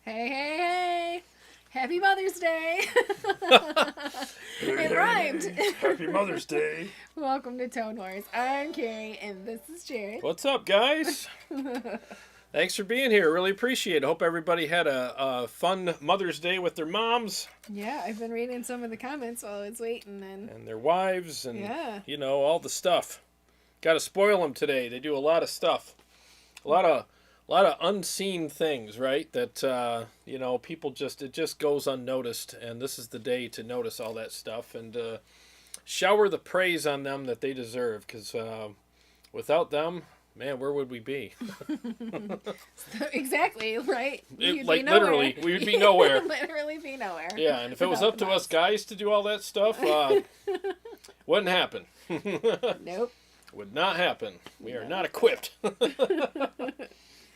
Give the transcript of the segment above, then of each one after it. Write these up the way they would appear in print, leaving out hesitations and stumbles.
Hey, hey, hey. Happy Mother's Day. It rhymed. Happy Mother's Day. Welcome to Tone Wars. I'm Kari, and this is Jarrod. What's up, guys? Thanks for being here. Really appreciate it. Hope everybody had a fun Mother's Day with their moms Yeah, I've been reading some of the comments while I was waiting. and their wives and, Yeah. all the stuff. Got to spoil them today. They do a lot of stuff. A lot of unseen things, right? That, people it just goes unnoticed. And this is the day to notice all that stuff and shower the praise on them that they deserve. Because without them, man, where would we be? Exactly, right? Literally, we would be nowhere. Literally be nowhere. Yeah, and if it was up to us guys to do all that stuff, wouldn't happen. Nope. Would not happen. We are not equipped.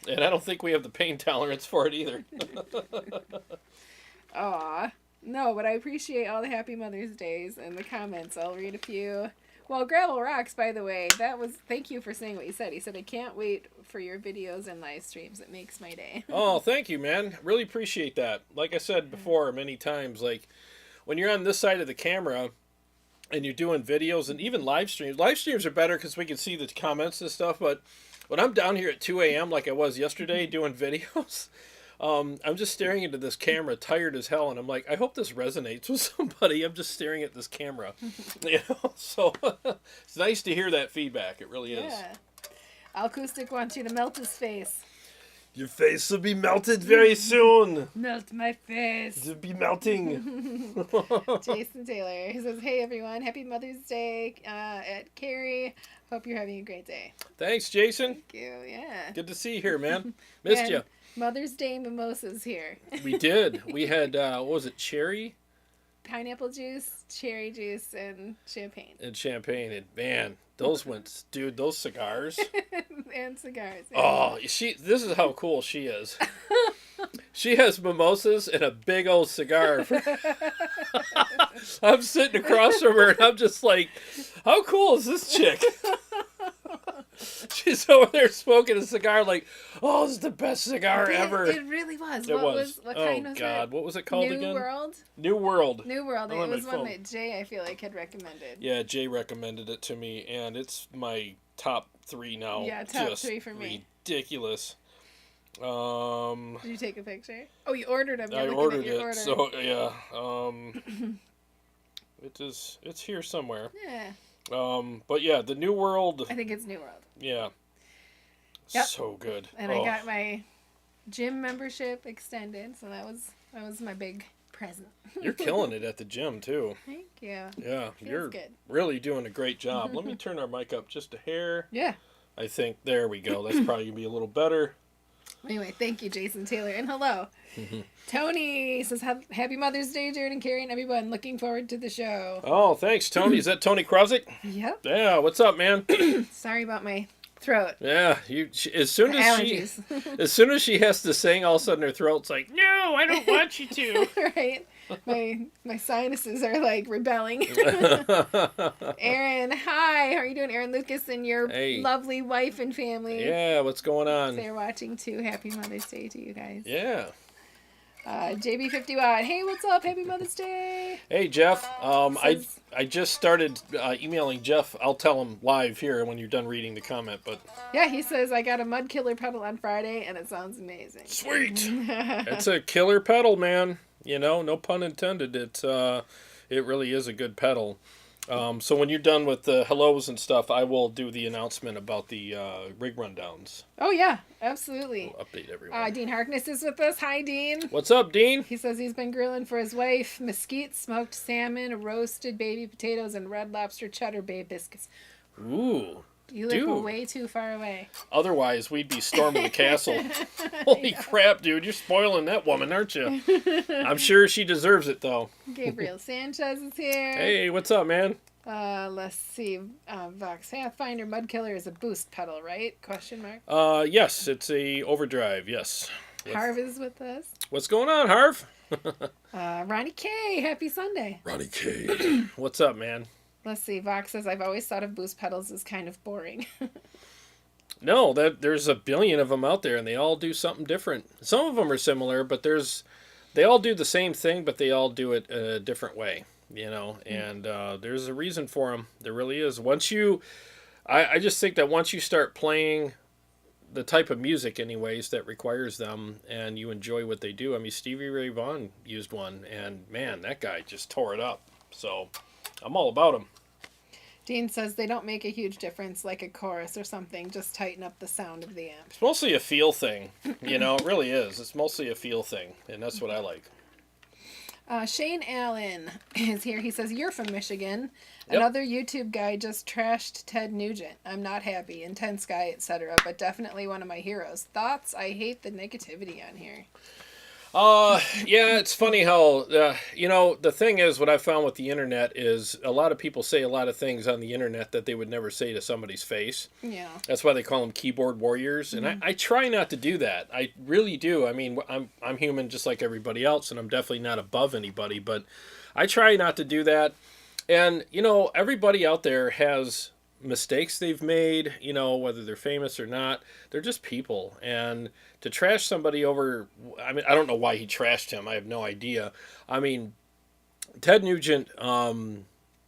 And I don't think we have the pain tolerance for it either. Aw. No, but I appreciate all the Happy Mother's Days and the comments. I'll read a few. Well, Gravel Rocks, by the way, thank you for saying what you said. He said, I can't wait for your videos and live streams. It makes my day. Oh, thank you, man. Really appreciate that. Like I said before many times, like when you're on this side of the camera and you're doing videos and even live streams are better because we can see the comments and stuff, but when I'm down here at 2 a.m. like I was yesterday doing videos, I'm just staring into this camera, tired as hell, and I'm like, I hope this resonates with somebody. I'm just staring at this camera, So it's nice to hear that feedback. It really is. Yeah. Acoustic wants you to melt his face. Your face will be melted very soon. Melt my face. It'll be melting. Jason Taylor. He says, hey everyone, happy Mother's Day at Kari. Hope you're having a great day. Thanks, Jason. Thank you, yeah. Good to see you here, man. Missed And you. Mother's Day mimosas here. We did. We had, what was it, cherry? Pineapple juice, cherry juice, and champagne. And champagne. And man, those cigars. And cigars. Yeah. Oh, this is how cool she is. She has mimosas and a big old cigar. I'm sitting across from her and I'm just like, how cool is this chick? She's over there smoking a cigar like, oh, this is the best cigar ever. It really was. What kind was God. it? What was it called again? New World? New World. New World. Oh, It was my one phone. that Jay, I feel like, had recommended. Yeah, Jay recommended it to me, and it's my top 3 now. Yeah, top Just 3 for me. Ridiculous. Did you take a picture? Oh, you ordered them. I ordered it, so yeah. It's here somewhere. Yeah. But yeah, the New World. I think it's New World. Yeah. Yep. So good. And I got my gym membership extended, so that was my big present. You're killing it at the gym too. Thank you. Yeah, Feels you're good. really doing a great job. Let me turn our mic up just a hair. Yeah. I think there we go. That's probably gonna be a little better. Anyway, thank you, Jason Taylor, and hello. Tony says, happy Mother's Day, Jarrod and Kari, and everyone. Looking forward to the show. Oh, thanks, Tony. Is that Tony Krosick? Yep. Yeah. What's up, man? Sorry about my throat. Yeah. As soon as she has to sing, all of a sudden her throat's like, no, I don't want you to. Right? My sinuses are like rebelling. Aaron, hi. How are you doing, Aaron Lucas and your Hey. lovely wife and family? Yeah. What's going on? They're watching too. Happy Mother's Day to you guys. Yeah. JB50 Watt. Hey, what's up? Happy Mother's Day. Hey, Jeff. Says- I just started emailing Jeff. I'll tell him live here when you're done reading the comment. But Yeah, he says, I got a mud killer pedal on Friday, and it sounds amazing. sweet. It's a killer pedal, man. No pun intended. It really is a good pedal. So when you're done with the hellos and stuff, I will do the announcement about the rig rundowns. Oh, yeah, absolutely. We'll update everyone. Dean Harkness is with us. Hi, Dean. What's up, Dean? He says he's been grilling for his wife mesquite, smoked salmon, roasted baby potatoes, and red lobster cheddar bay biscuits. Ooh. You live Dude. way too far away. Otherwise, we'd be storming the castle. Holy crap, dude. You're spoiling that woman, aren't you? I'm sure she deserves it, though. Gabriel Sanchez is here. Hey, what's up, man? Let's see. Vox Pathfinder Mudkiller is a boost pedal, right? Question mark. Yes, it's a overdrive, yes. Harv is with us. What's going on, Harv? Ronnie K. Happy Sunday. Ronnie K. What's up, man? Let's see. Vox says, I've always thought of boost pedals as kind of boring. No, there's a billion of them out there, and they all do something different. Some of them are similar, but they all do the same thing, but they all do it a different way, you know. And there's a reason for them. There really is. I just think that once you start playing the type of music, anyways, that requires them, and you enjoy what they do. I mean, Stevie Ray Vaughan used one, and man, that guy just tore it up. So I'm all about him. Dean says they don't make a huge difference like a chorus or something. Just tighten up the sound of the amp. It's mostly a feel thing. You know, it really is. It's mostly a feel thing, and that's what I like. Shane Allen is here. He says, you're from Michigan. Yep. Another YouTube guy just trashed Ted Nugent. I'm not happy. Intense guy, etc. But definitely one of my heroes. Thoughts? I hate the negativity on here. Yeah, it's funny how, you know, the thing is, what I found with the internet is a lot of people say a lot of things on the internet that they would never say to somebody's face. Yeah. That's why they call them keyboard warriors. And I try not to do that. I really do. I mean, I'm human just like everybody else, and I'm definitely not above anybody, but I try not to do that. And, you know, everybody out there has mistakes they've made, you know, whether they're famous or not. They're just people. And to trash somebody over, I mean, I don't know why he trashed him. I have no idea. I mean, Ted Nugent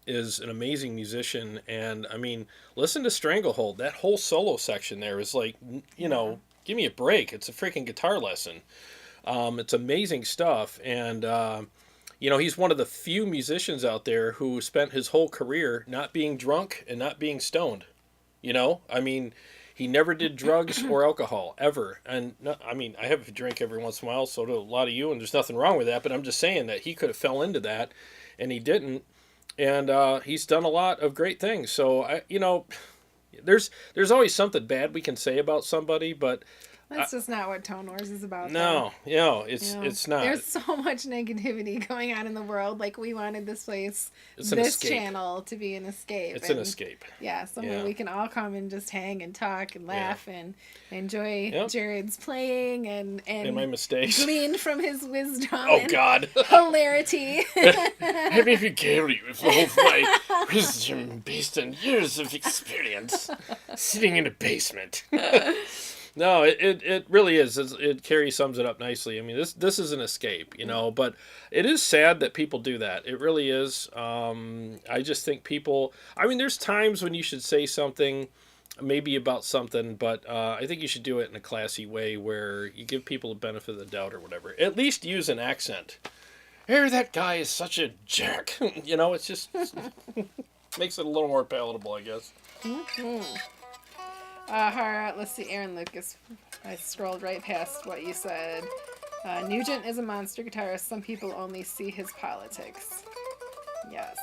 is an amazing musician. And, I mean, listen to Stranglehold. That whole solo section there is like, you know, give me a break. It's a freaking guitar lesson. It's amazing stuff. And, you know, he's one of the few musicians out there who spent his whole career not being drunk and not being stoned. You know, I mean, he never did drugs or alcohol, ever. And, no, I mean, I have a drink every once in a while, so do a lot of you, and there's nothing wrong with that, but I'm just saying that he could have fell into that, and he didn't. And he's done a lot of great things. So, you know, there's always something bad we can say about somebody, but That's just not what Tone Wars is about. No, you know, it's not. There's so much negativity going on in the world. Like, we wanted this channel to be an escape. It's an escape. Yeah, somewhere we can all come and just hang and talk and laugh and enjoy Jarrod's playing and my mistakes. Glean from his wisdom. Oh, God. Hilarity. I may be Kari with all of my wisdom based on years of experience sitting in a basement. No, it really is. Kari sums it up nicely. I mean, this is an escape, you know, but it is sad that people do that. It really is. I just think people, I mean, there's times when you should say something maybe about something, but I think you should do it in a classy way where you give people a benefit of the doubt or whatever. At least use an accent. Hey, that guy is such a jerk. You know, it's just makes it a little more palatable, I guess. Mm-hmm. Let's see, Aaron Lucas. I scrolled right past what you said. Nugent is a monster guitarist. Some people only see his politics. Yes.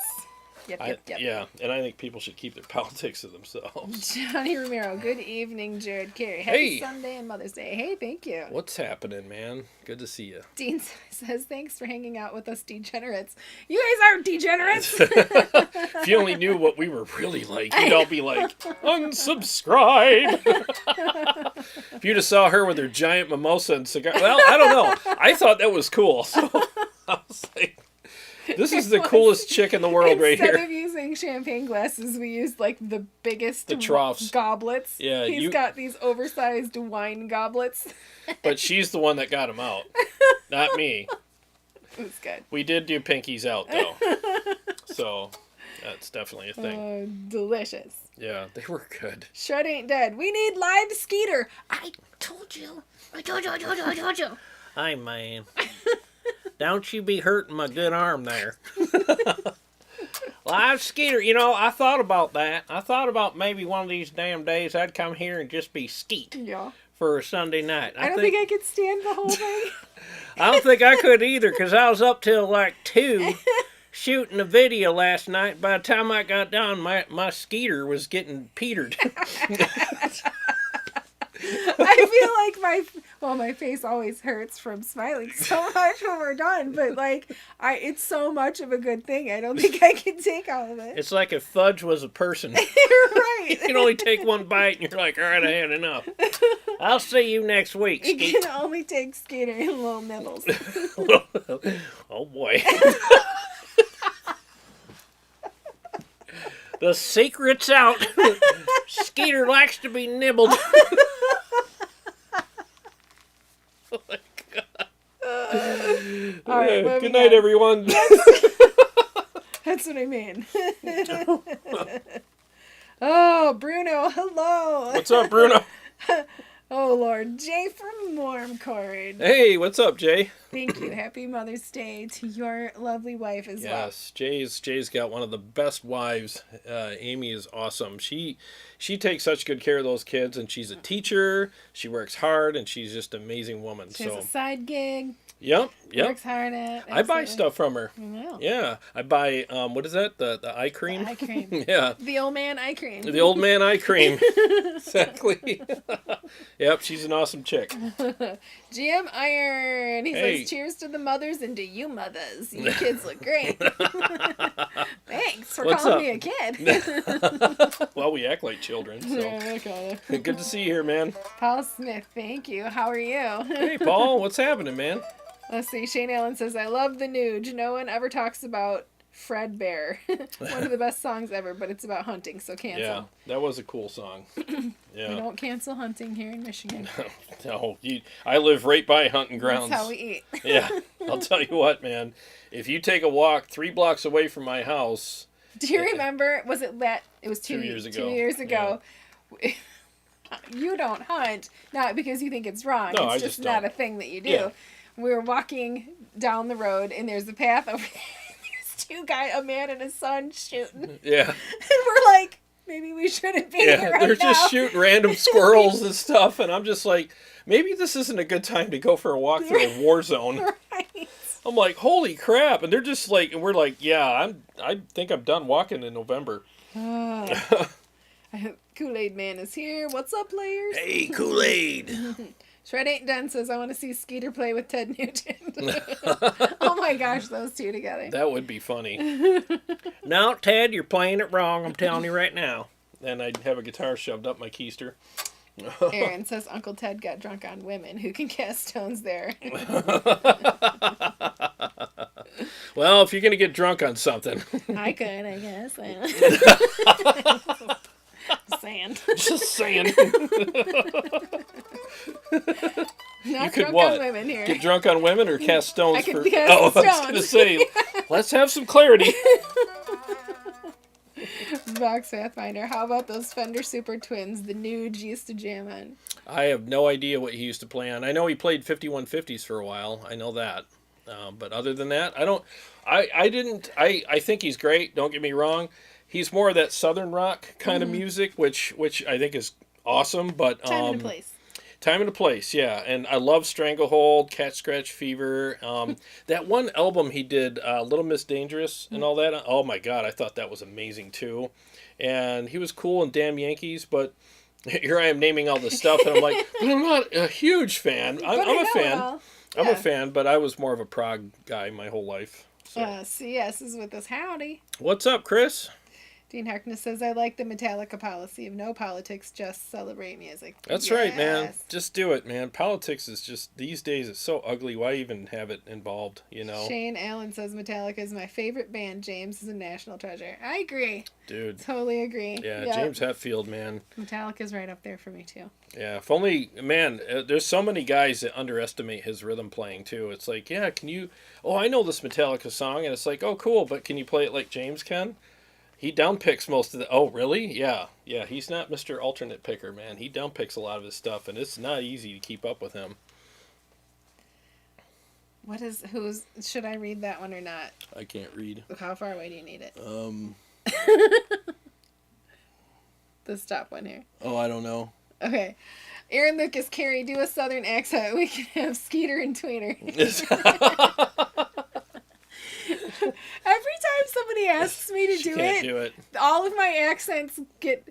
Yep. Yeah, and I think people should keep their politics to themselves. Johnny Romero, good evening, Jarrod, Kari. Happy Sunday and Mother's Day. Hey, thank you. What's happening, man? Good to see you. Dean says, thanks for hanging out with us degenerates. You guys aren't degenerates. If you only knew what we were really like, you'd all be like, unsubscribe. If you'd have saw her with her giant mimosa and cigar. Well, I don't know. I thought that was cool. So I was like, this is the coolest chick in the world right here. Instead of using champagne glasses, we used like the biggest troughs. Goblets. Yeah, He's got these oversized wine goblets. But she's the one that got him out, not me. It was good. We did do pinkies out though, so that's definitely a thing. Delicious. Yeah, they were good. Shred ain't dead. We need live Skeeter. I told you. I told you. Hi, man. Don't you be hurting my good arm there. Live Skeeter, you know, I thought about that. I thought about maybe one of these damn days I'd come here and just be skeet for a Sunday night. I don't think I could stand the whole thing. I don't think I could either, because I was up till like 2 shooting a video last night. By the time I got done, my Skeeter was getting petered. I feel like my face always hurts from smiling so much when we're done, but like it's so much of a good thing. I don't think I can take all of it. It's like if fudge was a person. You're right. You can only take one bite and you're like, all right, I had enough. I'll see you next week, Skeet. You can only take Skeeter and little nibbles. Oh boy. The secret's out. Skeeter likes to be nibbled. Oh my God. All right, Good night, everyone. That's what I mean. Oh, Bruno, hello. What's up, Bruno? Oh, Lord. Jay from Warmcord. Hey, what's up, Jay? Thank you. Happy Mother's Day to your lovely wife as well. Yes, Jay's got one of the best wives. Amy is awesome. She takes such good care of those kids, and she's a teacher. She works hard, and she's just an amazing woman. She has a side gig. Yep. Works hard at. I buy stuff from her. Wow. Yeah, I buy what is that? The eye cream. The eye cream. Yeah. The old man eye cream. The old man eye cream. Exactly. Yep, she's an awesome chick. GM Iron. He Hey. says, cheers to the mothers and to you mothers. You kids look great. Thanks for What's calling up? me a kid. Well, we act like children, so. Okay. Good to see you here, man. Paul Smith, thank you. How are you? Hey, Paul, what's happening, man? Let's see. Shane Allen says, I love the Nuge. No one ever talks about Fred Bear. One of the best songs ever, but it's about hunting, so cancel. Yeah, that was a cool song. Yeah. We don't cancel hunting here in Michigan. No, I live right by hunting grounds. That's how we eat. Yeah, I'll tell you what, man. If you take a walk 3 blocks away from my house. Do you remember? Was it that? It was 2 years ago. 2 years ago. Yeah. You don't hunt, not because you think it's wrong. No, it's I just just not don't. a thing that you do. Yeah. We were walking down the road, and there's a path over there. There's two guys, a man and a son, shooting. Yeah. And we're like, maybe we shouldn't be here right they're now. just shooting random squirrels and stuff, and I'm just like, maybe this isn't a good time to go for a walk through a war zone. Right. I'm like, holy crap, and they're just like, and we're like, yeah, I think I'm done walking in November. Kool-Aid Man is here. What's up, players? Hey, Kool-Aid. Shred Ain't Done says, I want to see Skeeter play with Ted Nugent. Oh my gosh, those two together. That would be funny. No, Ted, you're playing it wrong. I'm telling you right now. And I'd have a guitar shoved up my keister. Aaron says, Uncle Ted got drunk on women who can cast stones there. Well, if you're going to get drunk on something. I could, I guess. Sand. Just saying. Not You could drunk what? on women here. Get drunk on women or cast stones I could for... cast I was stones. going to say, let's have some clarity. Box Pathfinder. How about those Fender Super Twins the Nuge used to jam on? I have no idea what he used to play on. I know he played 5150s for a while. I know that. But other than that, I don't... I think he's great. Don't get me wrong. He's more of that Southern rock kind of music, which I think is awesome. But Time and a place. Time and a place, yeah. And I love Stranglehold, Cat Scratch Fever. That one album he did, Little Miss Dangerous and all that. Oh my God, I thought that was amazing too. And he was cool in Damn Yankees, but here I am naming all this stuff, and I'm like, but I'm not a huge fan. I'm a fan. I'm a fan, but I was more of a prog guy my whole life. So. CS is with us. Howdy. What's up, Chris? Dean Harkness says, I like the Metallica policy of no politics, just celebrate music. That's right, man. Just do it, man. Politics is just, these days, it's so ugly. Why even have it involved, you know? Shane Allen says, Metallica is my favorite band. James is a national treasure. I agree. Dude. Totally agree. Yeah, yep. James Hetfield, man. Metallica's right up there for me, too. Yeah, if only, man, there's so many guys that underestimate his rhythm playing, too. It's like, yeah, can you, oh, I know this Metallica song, and it's like, oh, cool, but can you play it like James can? He downpicks most of the... Oh, really? Yeah. Yeah, he's not Mr. Alternate Picker, man. He downpicks a lot of his stuff, and it's not easy to keep up with him. Should I read that one or not? I can't read. How far away do you need it? The stop one here. Oh, I don't know. Okay. Aaron Lucas, Kari, do a southern accent. We can have Skeeter and Tweener. Every time somebody asks me to do it, all of my accents get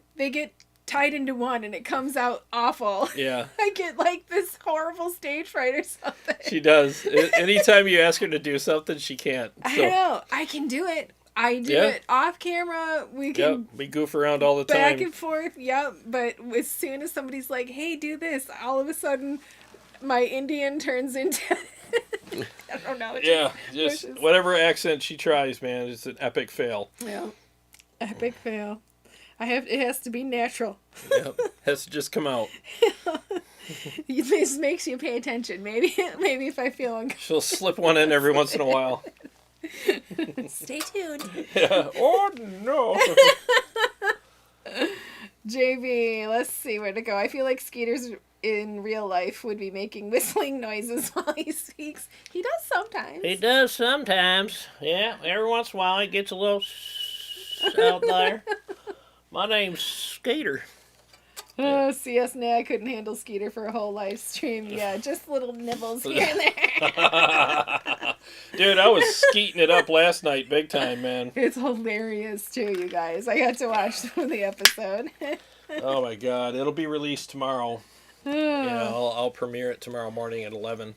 tied into one, and it comes out awful. Yeah. I get like this horrible stage fright or something. She does. Anytime you ask her to do something, she can't. So. I know. I can do it. I do it off camera. We can. Yep. We goof around all the time. Back and forth. Yep. But as soon as somebody's like, "Hey, do this," all of a sudden, my Indian turns into. I don't know. Yeah, just whatever accent she tries, man, it's an epic fail. Yeah. Epic fail. It has to be natural. Yep. Has to just come out. This makes you pay attention. Maybe if I feel uncomfortable. She'll slip one in every once in a while. Stay tuned. Yeah. Oh, no. JB, let's see where to go. I feel like Skeeter's in real life would be making whistling noises while he speaks. He does sometimes. He does sometimes. Yeah, every once in a while he gets a little out there. My name's Skeeter. Oh, CS I couldn't handle Skeeter for a whole live stream. Yeah, just little nibbles here and there. Dude, I was skeeting it up last night big time, man. It's hilarious too, you guys. I got to watch the episode. Oh my god, it'll be released tomorrow. Yeah, I'll premiere it tomorrow morning at 11.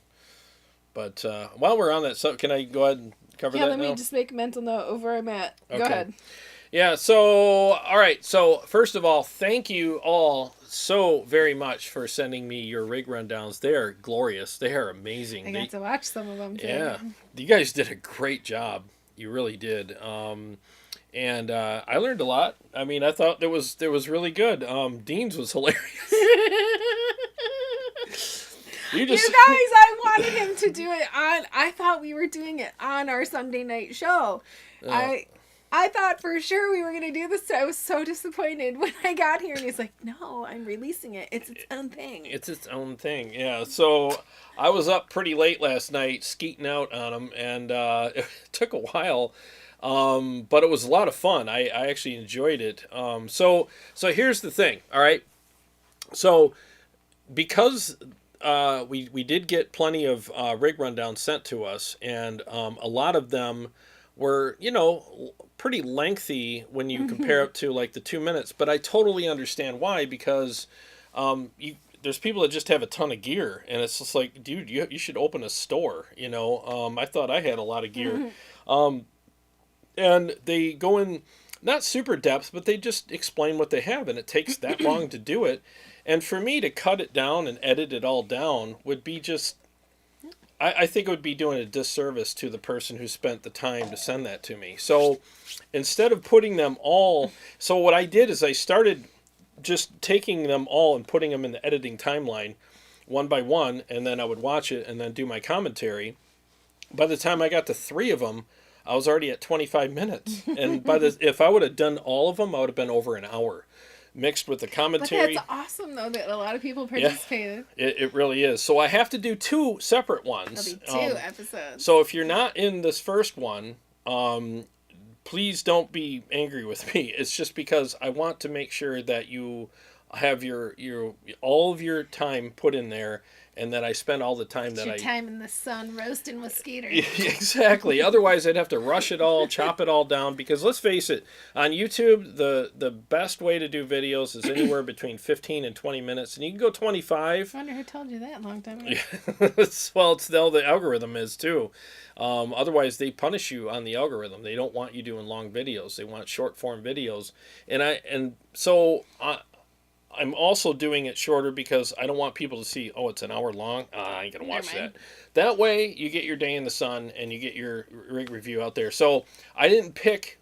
But while we're on that, so can I go ahead and cover that now? Yeah, let me just make a mental note of where I'm at. Okay. Go ahead. Yeah, so, all right. So, first of all, thank you all so very much for sending me your rig rundowns. They are glorious. They are amazing. I got to watch some of them, too. Yeah. You guys did a great job. You really did. And I learned a lot. I mean, I thought it was really good. Dean's was hilarious. You guys, I wanted him to do it on... I thought we were doing it on our Sunday night show. I thought for sure we were going to do this. I was so disappointed when I got here. And he's like, no, I'm releasing it. It's its own thing. It's its own thing, yeah. So I was up pretty late last night skeeting out on them. And it took a while. But it was a lot of fun. I actually enjoyed it. So here's the thing, all right? So because we did get plenty of rig rundowns sent to us. And a lot of them were, pretty lengthy when you compare it to like the 2 minutes, but I totally understand why, because there's people that just have a ton of gear, and it's just like, dude, you should open a store, I thought I had a lot of gear. And they go in not super depth, but they just explain what they have, and it takes that long to do it. And for me to cut it down and edit it all down would be just, I think it would be doing a disservice to the person who spent the time to send that to me. So instead of putting them all, so what I did is I started just taking them all and putting them in the editing timeline one by one, and then I would watch it and then do my commentary. By the time I got to 3 of them, I was already at 25 minutes. And if I would have done all of them, I would have been over an hour. Mixed with the commentary. But that's awesome, though, that a lot of people participated. Yeah, it really is. So I have to do 2 separate ones. There'll be 2 episodes. So if you're not in this first one, please don't be angry with me. It's just because I want to make sure that you have your all of your time put in there, and that I spend all the time that time in the sun roasting with Skeeter. Exactly. Otherwise, I'd have to rush it all, chop it all down. Because let's face it, on YouTube, the best way to do videos is anywhere between 15 and 20 minutes, and you can go 25. I wonder who told you that a long time ago. Well, it's the algorithm is too. Otherwise, they punish you on the algorithm. They don't want you doing long videos. They want short form videos, so I'm also doing it shorter because I don't want people to see, oh, it's an hour long. I ain't going to watch that. That way, you get your day in the sun and you get your rig review out there. So I didn't pick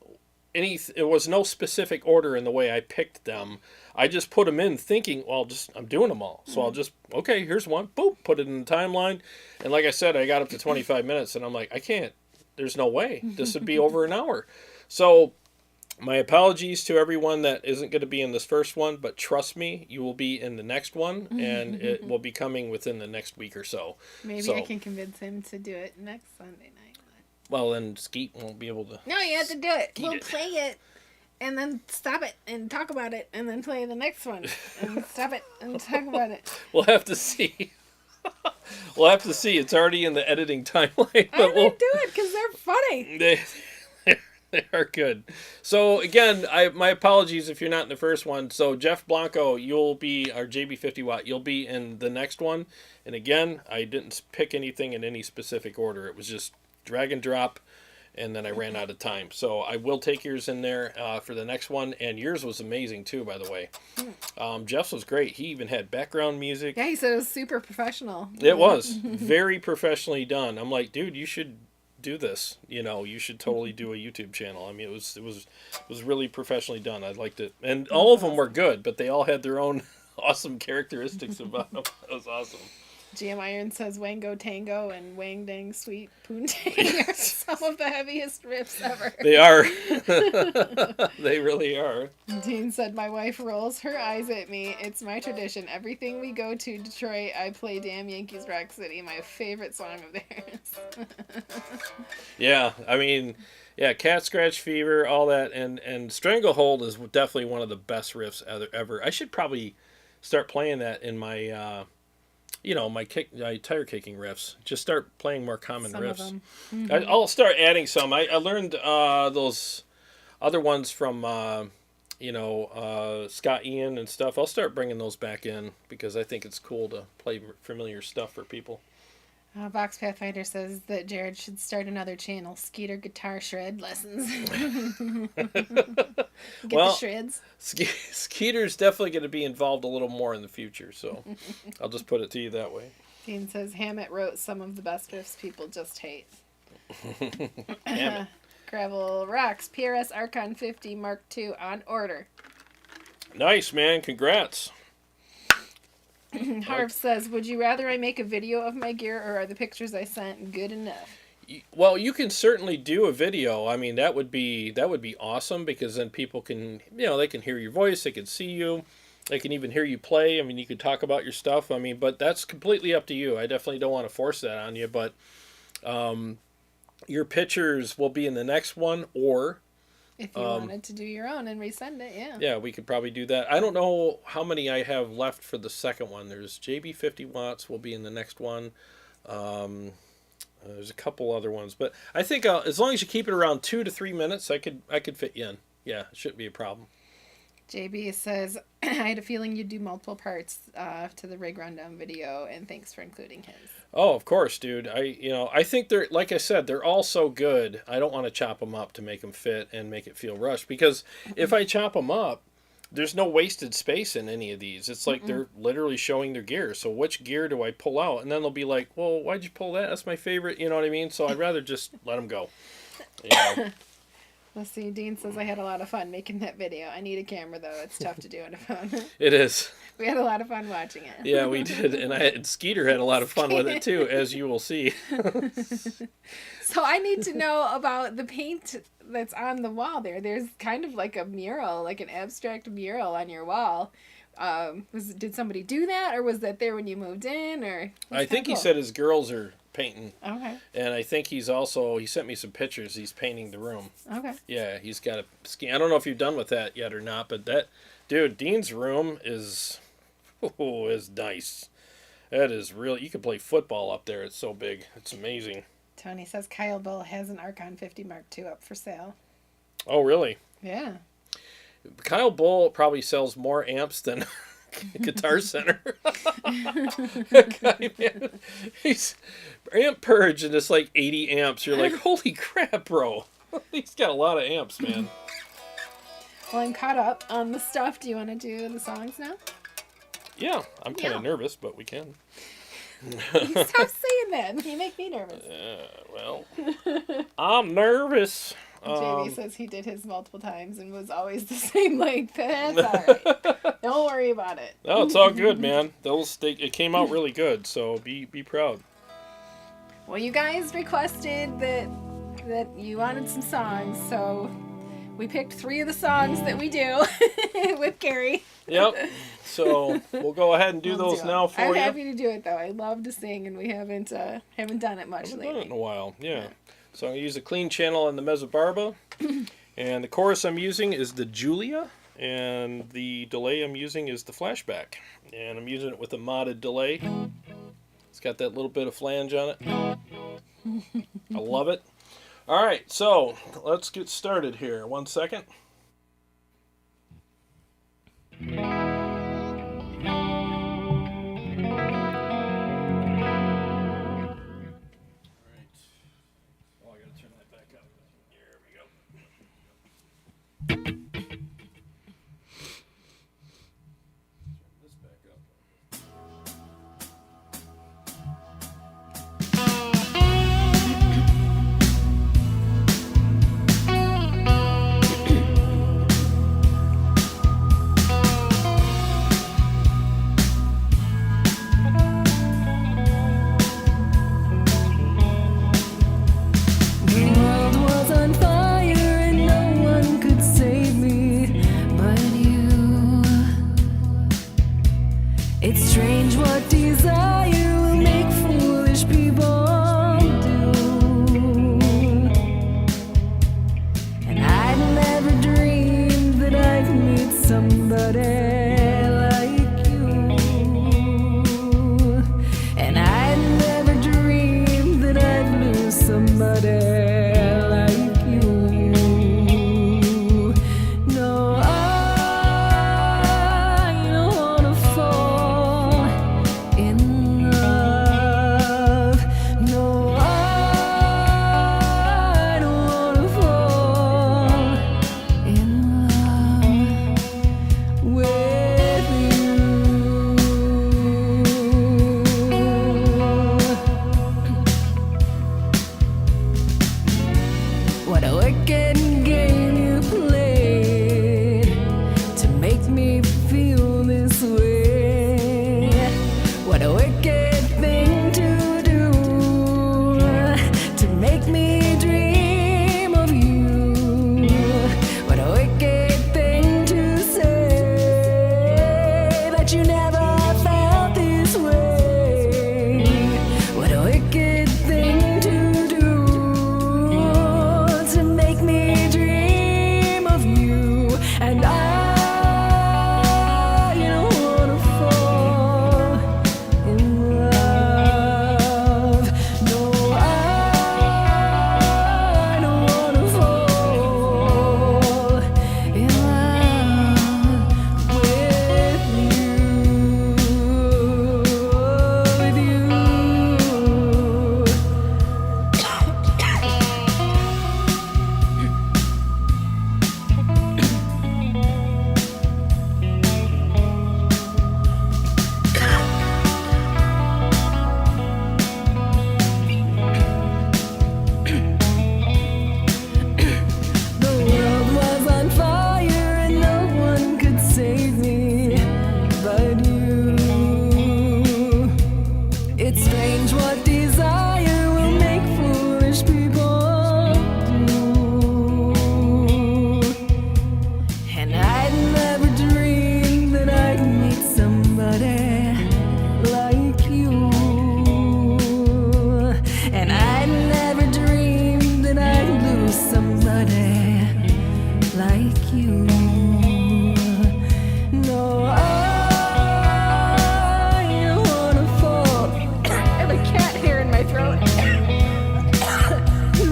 it was no specific order in the way I picked them. I just put them in thinking, well, I'm doing them all. So I'll just, okay, here's one. Boom, put it in the timeline. And like I said, I got up to 25 minutes and I'm like, I can't. There's no way. This would be over an hour. So my apologies to everyone that isn't going to be in this first one, but trust me, you will be in the next one, and it will be coming within the next week or so. Maybe I can convince him to do it next Sunday night. Well, then Skeet won't be able to. No, you have to do it. We'll play it, and then stop it, and talk about it, and then play the next one, and stop it, and talk about it. We'll have to see. We'll have to see. It's already in the editing timeline. But we'll do it, because they're funny. They are good. So again, my apologies if you're not in the first one. So Jeff Blanco, you'll be our JB50 Watt. You'll be in the next one. And again, I didn't pick anything in any specific order. It was just drag and drop, and then I ran out of time. So I will take yours in there for the next one. And yours was amazing too, by the way. Jeff's was great. He even had background music. Yeah, he said it was super professional. It was very professionally done. I'm like, dude, you should do this. You know, you should totally do a YouTube channel. I mean, it was really professionally done. I liked it, and all of them were good, but they all had their own awesome characteristics about them. That was awesome. GM Iron says Wango Tango and Wang Dang Sweet Poontang are some of the heaviest riffs ever. They are. They really are. Dean said, my wife rolls her eyes at me. It's my tradition. Everything we go to Detroit, I play Damn Yankees Rock City, my favorite song of theirs. Yeah, I mean, yeah, Cat Scratch Fever, all that, and Stranglehold is definitely one of the best riffs ever. I should probably start playing that in my... my tire kicking riffs. Just start playing more common Some riffs. of them. Mm-hmm. I'll start adding some. I learned those other ones from Scott Ian and stuff. I'll start bringing those back in because I think it's cool to play familiar stuff for people. Vox Pathfinder says that Jarrod should start another channel, Skeeter Guitar Shred Lessons. Get the shreds. Skeeter's definitely going to be involved a little more in the future, so I'll just put it to you that way. Dean says Hammett wrote some of the best riffs people just hate. Gravel Rocks, PRS Archon 50 Mark II on order. Nice, man. Congrats. Harv says, would you rather I make a video of my gear or are the pictures I sent good enough? Well, you can certainly do a video. I mean, that would be awesome because then people can, they can hear your voice, they can see you, they can even hear you play. I mean, you could talk about your stuff. I mean, but that's completely up to you. I definitely don't want to force that on you, but your pictures will be in the next one, or if you wanted to do your own and resend it, yeah. Yeah, we could probably do that. I don't know how many I have left for the second one. There's JB 50 watts will be in the next one. There's a couple other ones, but I think as long as you keep it around 2 to 3 minutes, I could fit you in. Yeah, it shouldn't be a problem. JB says, I had a feeling you'd do multiple parts to the rig rundown video, and thanks for including his. Oh, of course, dude. I think they're, like I said, they're all so good. I don't want to chop them up to make them fit and make it feel rushed, because if I chop them up, there's no wasted space in any of these. It's like they're literally showing their gear. So which gear do I pull out? And then they'll be like, well, why'd you pull that? That's my favorite. You know what I mean? So I'd rather just let them go. Let's see. Dean says, I had a lot of fun making that video. I need a camera, though. It's tough to do on a phone. It is. We had a lot of fun watching it. Yeah, we did. And Skeeter had a lot of fun with it, too, as you will see. So I need to know about the paint that's on the wall there. There's kind of like a mural, like an abstract mural on your wall. Did somebody do that, or was that there when you moved in? Or I think he said his girls are painting. Okay. And I think he sent me some pictures. He's painting the room. Okay. Yeah, he's got a I don't know if you've done with that yet or not, but Dean's room is nice. That is really, you could play football up there. It's so big. It's amazing. Tony says Kyle Bull has an Archon 50 Mark II up for sale. Oh, really? Yeah. Kyle Bull probably sells more amps than Guitar Center. Guy, man, he's amp purge and it's like 80 amps. You're like, holy crap, bro. He's got a lot of amps, man. Well, I'm caught up on the stuff. Do you want to do the songs now? Yeah, I'm kind of nervous, but we can. Stop saying that. You make me nervous. Well, I'm nervous. JB says he did his multiple times and was always the same length. That's all right. Don't worry about it. No, it's all good, man. It came out really good, so be proud. Well, you guys requested that you wanted some songs, so we picked 3 of the songs that we do with Kari. Yep. So we'll go ahead and do those now for you. I'm happy to do it, though. I love to sing, and we haven't done it much lately. Haven't done it in a while, yeah. So I'm going to use a clean channel on the Mezzbarba. And the chorus I'm using is the Julia. And the delay I'm using is the Flashback. And I'm using it with a modded delay. It's got that little bit of flange on it. I love it. All right, so let's get started here. 1 second. me dream of you. What a wicked thing to say, that you never felt this way. What a wicked thing to do, to make me dream of you. And I don't wanna fall in love. No, I don't wanna fall in love with you. The world was on fire and no one could save me but you. It's strange what desire will make foolish people do. And I'd never dreamed that I'd meet somebody like you. And I'd never dreamed that I'd lose somebody like you. No, I don't wanna fall. I have a cat hair in my throat.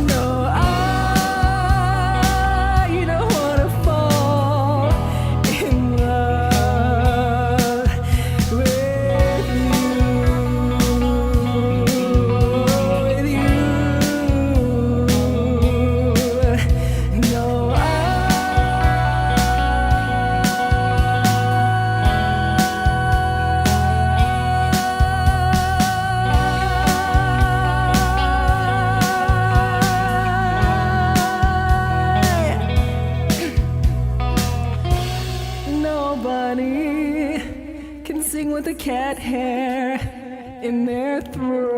No, I don't wanna fall in love with you. No, nobody can sing with a cat hair in their throat.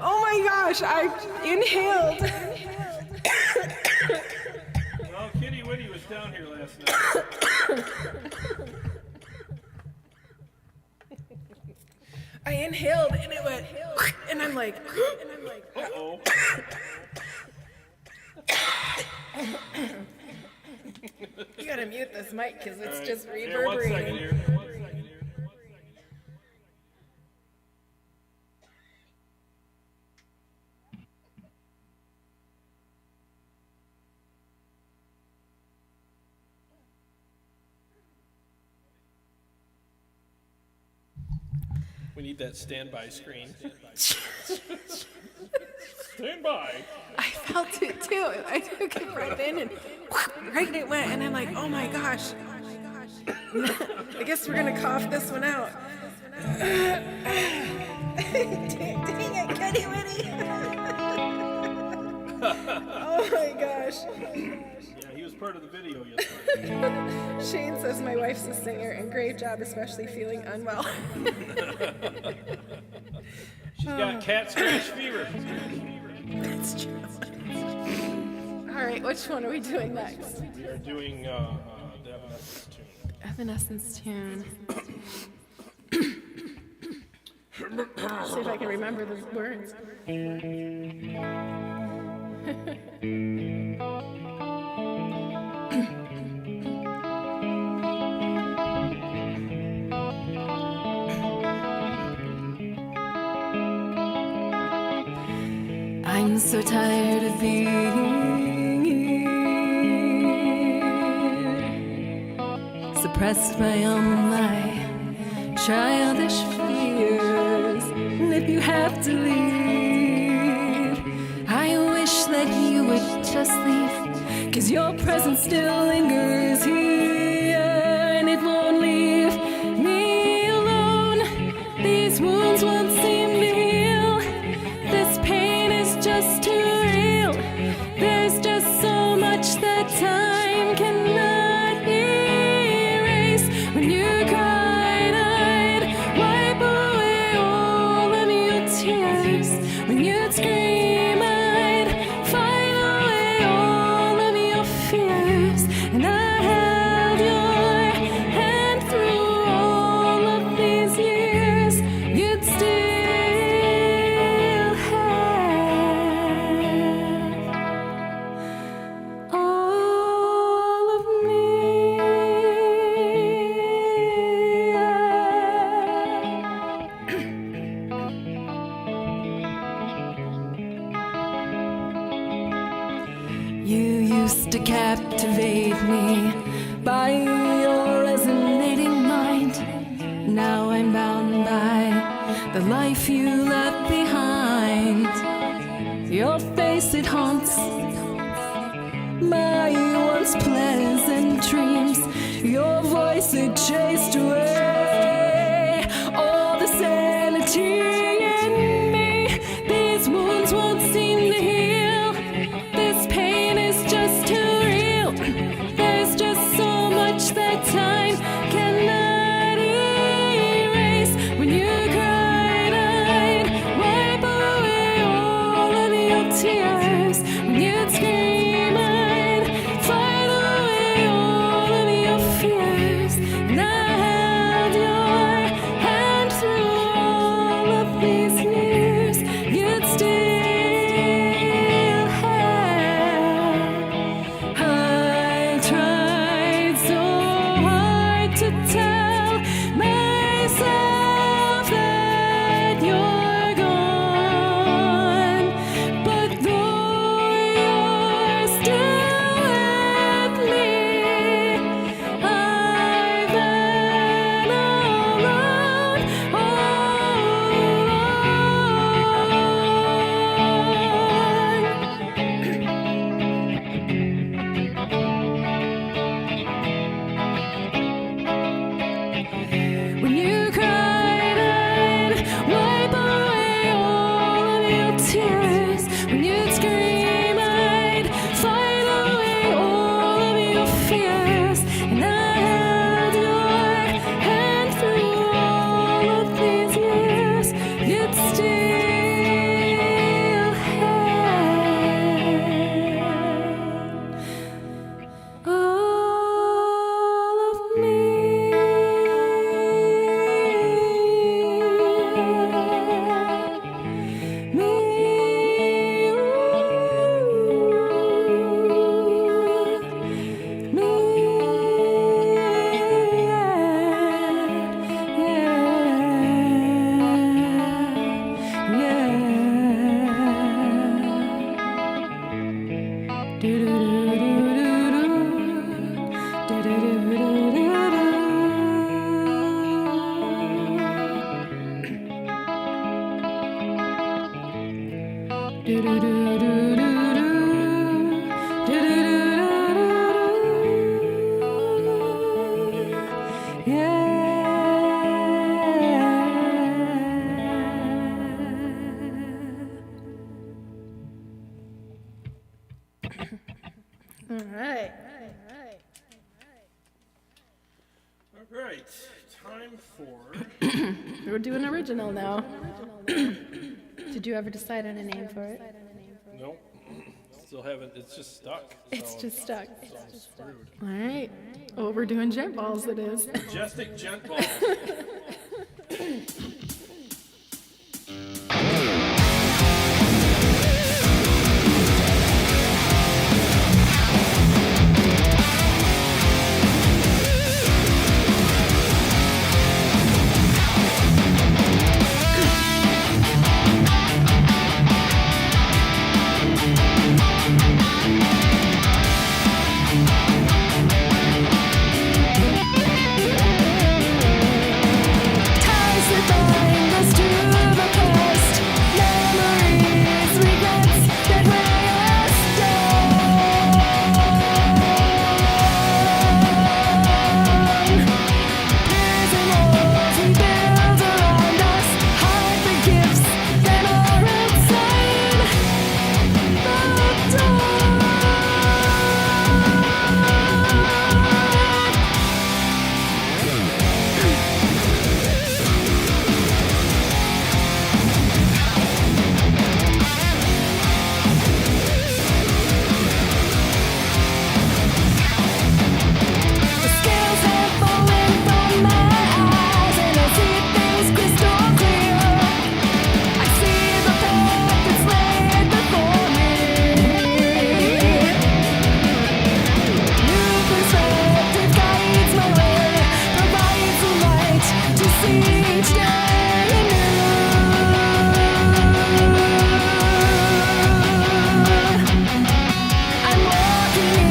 Oh my gosh, I inhaled. Well, Kitty Witty was down here last night. I inhaled and it went, and I'm like, Uh-oh. You gotta mute this mic because it's All right. just Here, 1 second reverberating. here. 1 second here. We need that standby screen. Stand by. I felt it too. I took a breath in and right it went, and I'm like, oh my gosh. I guess we're gonna cough this one out. Dang it, Kitty Witty. Oh my gosh. Yeah, he was part of the video yesterday. Shane says my wife's a singer, and great job, especially feeling unwell. She's got cat scratch fever. That's true. All right, which one are we doing next? We are doing the Evanescence tune. Evanescence tune. See if I can remember the words. I'm so tired of being here, suppressed by all my childish fears. And if you have to leave, I wish that you would just leave, 'cause your presence still lingers here, and it won't leave me alone. These wounds won't seem to heal. This pain is just too real. There's just so much that time cannot erase. When you cried, I'd used to captivate me by your resonating mind. Now I'm bound by the life you left behind. Your face, it haunts my once pleasant dreams. Your voice, it chased away all the sanity in me. These wounds won't seem to heal. This pain is just too real. There's just so much that time cannot erase. When you cried, I'd wipe away all of your tears. When you'd scream, I'd fight away all of your fears. And I held your hand through all of these years. You'd still have. I tried so hard to tell myself that you're gone, but though you're still with me, I've been alone all along. When you cried, I'd wipe away all of your tears. When you'd scream, I'd fight away all of your fears. And I held your hand through all of these years. You'd still have all of me. All right. All right, time for. We're doing original now. Did you ever decide on a name for it? Nope. Still haven't. It's just stuck. It's so just stuck. I'm screwed. All right. Oh, we're doing gent balls, it is. Majestic gent balls. I'm walking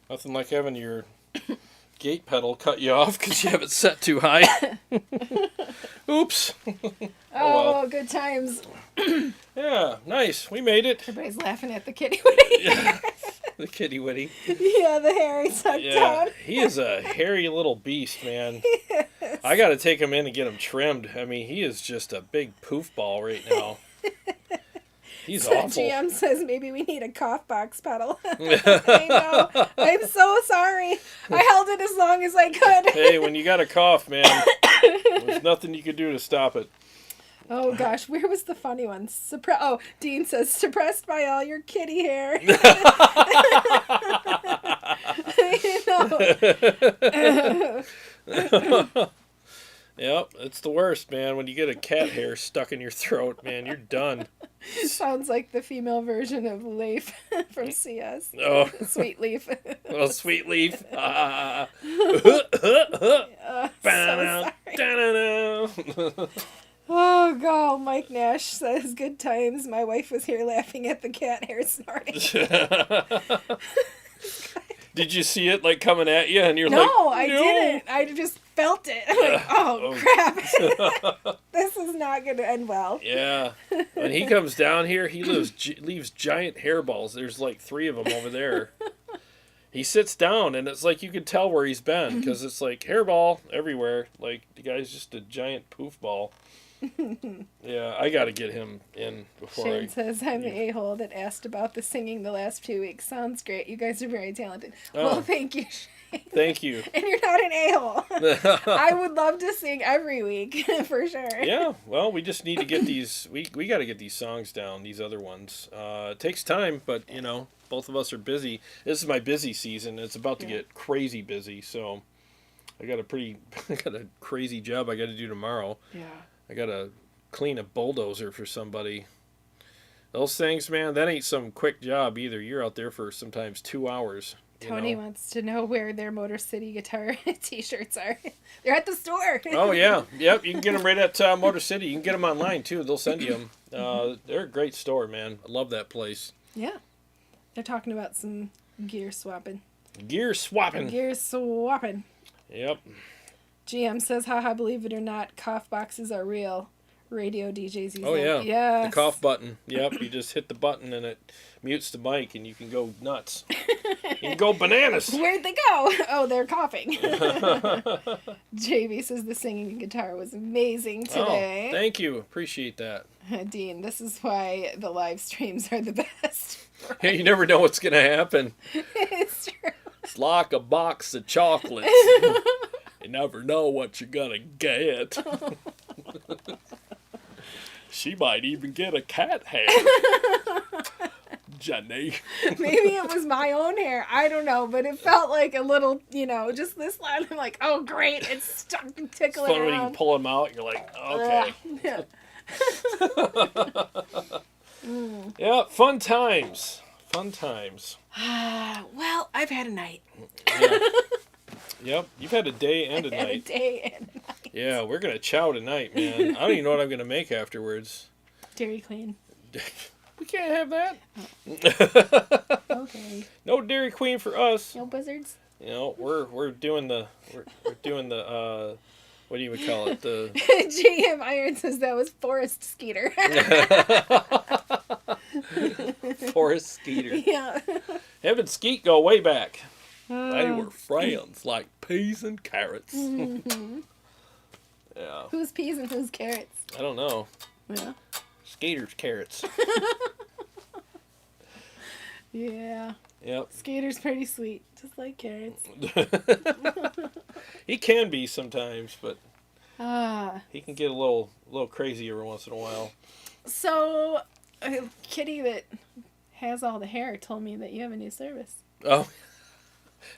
Nothing like having your gate pedal cut you off because you have it set too high. Oops. Oh, good times. Yeah, nice. We made it. Everybody's laughing at the kitty witty. Yeah. The kitty witty. Yeah, the hair he sucked Yeah, down. he is a hairy little beast, man. I got to take him in and get him trimmed. I mean, he is just a big poof ball right now. He's So awful. GM says maybe we need a cough box pedal. I know. I'm so sorry. I held it as long as I could. Hey, when you got a cough, man, there's nothing you can do to stop it. Oh gosh, where was the funny one? Oh, Dean says suppressed by all your kitty hair. You know. Yep, it's the worst, man. When you get a cat hair stuck in your throat, man, you're done. Sounds like the female version of Leaf from CS. Oh. Sweet Leaf. Oh, sweet leaf. So sorry. Oh, God. Mike Nash says, good times. My wife was here laughing at the cat hair snorting. Did you see it, like, coming at you? And you're No, like, no, I didn't. I just felt it. I'm like, oh, crap. This is not going to end well. Yeah. When he comes down here, he leaves giant hairballs. There's like 3 of them over there. He sits down, and it's like you can tell where he's been, because it's like hairball everywhere. Like, the guy's just a giant poof ball. Yeah, I got to get him in before Shane says, I'm the a-hole that asked about the singing the last 2 weeks. Sounds great. You guys are very talented. Oh. Well, thank you, Shane. Thank you. And you're not an a-hole. I would love to sing every week, for sure. Yeah, well, we just need to get these, we got to get these songs down, these other ones. It takes time, but, you know, both of us are busy. This is my busy season. It's about to get crazy busy, so I got a crazy job I got to do tomorrow. Yeah. I got to clean a bulldozer for somebody. Those things, man, that ain't some quick job either. You're out there for sometimes 2 hours. Tony wants to know where their Motor City guitar t-shirts are. They're at the store. Oh, yeah. Yep, you can get them right at Motor City. You can get them online, too. They'll send you them. They're a great store, man. I love that place. Yeah. They're talking about some gear swapping. Gear swapping. Gear swapping. Yep. GM says, haha, believe it or not, cough boxes are real. Radio DJs use them. Yeah. Yes. The cough button. Yep, you just hit the button and it mutes the mic and you can go nuts. You can go bananas. Where'd they go? Oh, they're coughing. JV says the singing guitar was amazing today. Oh, thank you. Appreciate that. Dean, this is why the live streams are the best. Yeah, you never know what's going to happen. It's true. It's like a box of chocolates. You never know what you're going to get. She might even get a cat hair. Jenny. Maybe it was my own hair. I don't know, but it felt like a little, just this line. I'm like, oh, great. It's stuck and It's tickling fun when you around. can pull them out. You're like, okay. Yeah. Yeah, fun times. Fun times. Well, I've had a night. Yeah. Yep, you've had a day and a Had a night. day and a night. Yeah, we're going to chow tonight, man. I don't even know what I'm going to make afterwards. Dairy Queen. We can't have that. Okay. No Dairy Queen for us. No buzzards? You know, we're doing the what do you would call it? The GM Iron says that was Forest Skeeter. Forest Skeeter. Yeah. Him and Skeet go way back. They were friends like peas and carrots. Mm-hmm. Yeah. Who's peas and who's carrots? I don't know. Yeah. Skeeter's carrots. Yeah. Yep. Skeeter's pretty sweet, just like carrots. He can be sometimes, but Ah. he can get a little crazy every once in a while. So, a kitty that has all the hair told me that you have a new service. Oh.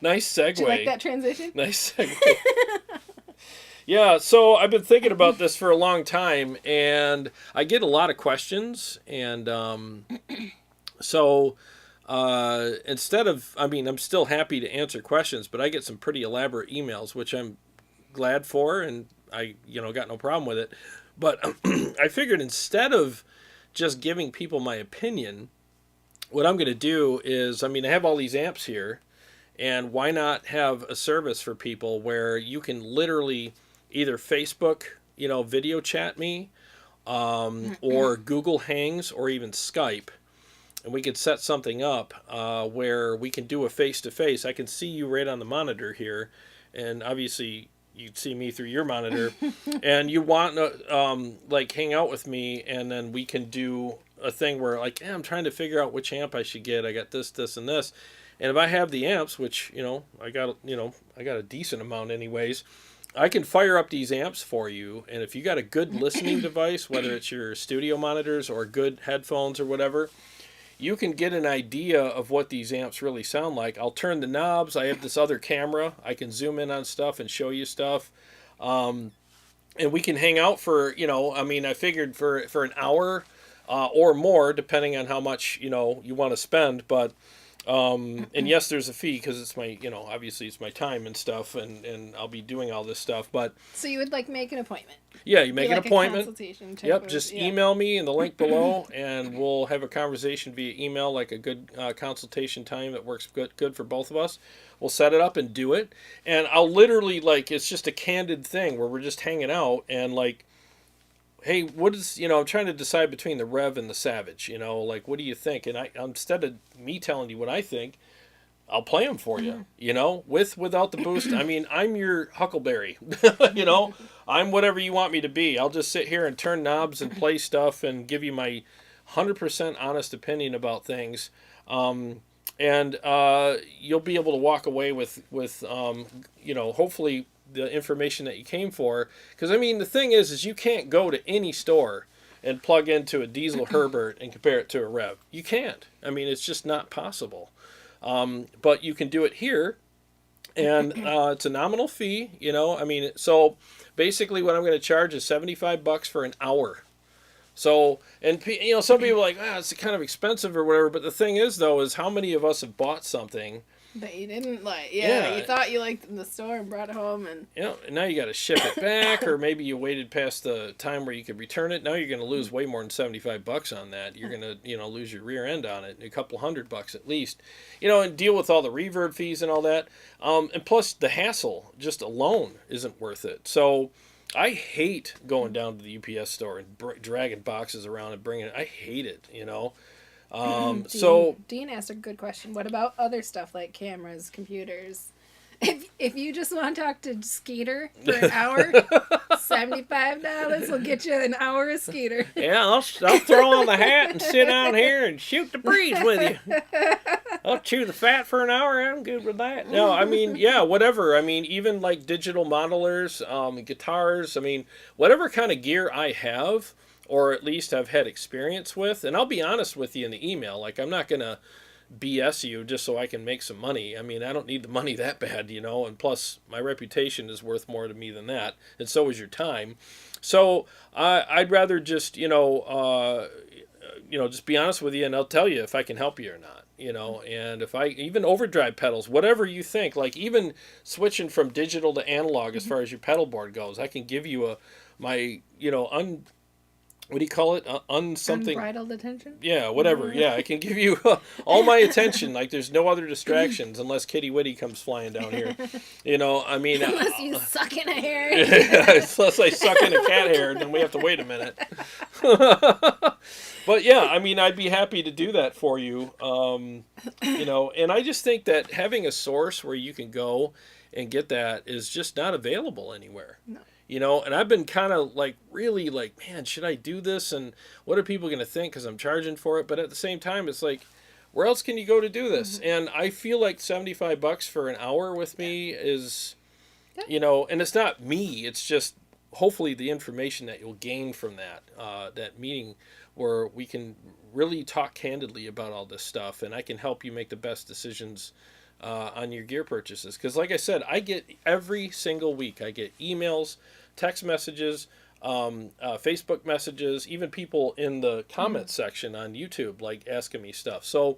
Nice segue. Did you like that transition? Nice segue. Yeah, so I've been thinking about this for a long time, and I get a lot of questions, and so instead of, I'm still happy to answer questions, but I get some pretty elaborate emails, which I'm glad for, and I, got no problem with it. But I figured instead of just giving people my opinion, what I'm going to do is, I mean, I have all these amps here, and why not have a service for people where you can literally either Facebook, video chat me, or Google Hangs, or even Skype, and we could set something up where we can do a face-to-face. I can see you right on the monitor here, and obviously you'd see me through your monitor, and you want to like hang out with me, and then we can do a thing where like, I'm trying to figure out which amp I should get. I got this, this, and this. And if I have the amps, which, I got a decent amount anyways, I can fire up these amps for you. And if you got a good listening device, whether it's your studio monitors or good headphones or whatever, you can get an idea of what these amps really sound like. I'll turn the knobs. I have this other camera. I can zoom in on stuff and show you stuff. And we can hang out for, I figured for an hour or more, depending on how much, you want to spend. But and yes, there's a fee because it's my, obviously it's my time and stuff, and I'll be doing all this stuff. But so you would like make an appointment? Yeah, you make an appointment. Consultation type Yep, just email me in the link below, and we'll have a conversation via email, like a good consultation time that works good for both of us. We'll set it up and do it, and I'll literally it's just a candid thing where we're just hanging out and like, hey, what is, I'm trying to decide between the Rev and the Savage, like, what do you think? And instead of me telling you what I think, I'll play them for you, without the boost. I mean, I'm your Huckleberry, I'm whatever you want me to be. I'll just sit here and turn knobs and play stuff and give you my 100% honest opinion about things. And you'll be able to walk away with hopefully the information that you came for. Because, I mean, the thing is you can't go to any store and plug into a diesel Herbert and compare it to a Rev. You can't. I mean, it's just not possible. But you can do it here, and it's a nominal fee, so basically what I'm going to charge is $75 for an hour. So, and some people are like, it's kind of expensive or whatever, but the thing is, though, is how many of us have bought something that you didn't like? Yeah, you thought you liked in the store and brought it home, and and now you got to ship it back, or maybe you waited past the time where you could return it. Now you're going to lose way more than $75 on that. You're going to lose your rear end on it, a couple $100 at least, and deal with all the reverb fees and all that. And plus the hassle just alone isn't worth it. So I hate going down to the UPS store and dragging boxes around and bringing it. I hate it, Dean asked a good question. What about other stuff like cameras, computers? If you just want to talk to Skeeter for an hour, $75 will get you an hour of Skeeter. Yeah, I'll throw on the hat and sit down here and shoot the breeze with you. I'll chew the fat for an hour. I'm good with that. No, I mean, yeah, whatever. I mean, even like digital modelers, guitars. I mean, whatever kind of gear I have, or at least I've had experience with. And I'll be honest with you in the email. Like, I'm not going to BS you just so I can make some money. I mean, I don't need the money that bad, and plus my reputation is worth more to me than that, and so is your time. So I'd rather just, just be honest with you, and I'll tell you if I can help you or not, and if I, even overdrive pedals, whatever you think, like even switching from digital to analog as far as your pedal board goes, I can give you what do you call it? Something. Unbridled attention? Yeah, whatever. Yeah, I can give you all my attention. Like, there's no other distractions unless Kitty Witty comes flying down here. I mean. Unless you suck in a hair. Yeah, unless I suck in a cat hair, then we have to wait a minute. But yeah, I mean, I'd be happy to do that for you. And I just think that having a source where you can go and get that is just not available anywhere. No. And I've been kind of like, really like, man, should I do this? And what are people going to think because I'm charging for it? But at the same time, it's like, where else can you go to do this? Mm-hmm. And I feel like $75 for an hour with me is, and it's not me. It's just hopefully the information that you'll gain from that meeting where we can really talk candidly about all this stuff. And I can help you make the best decisions on your gear purchases. Because like I said, I get every single week, I get emails, text messages, Facebook messages, even people in the comments section on YouTube, like asking me stuff. So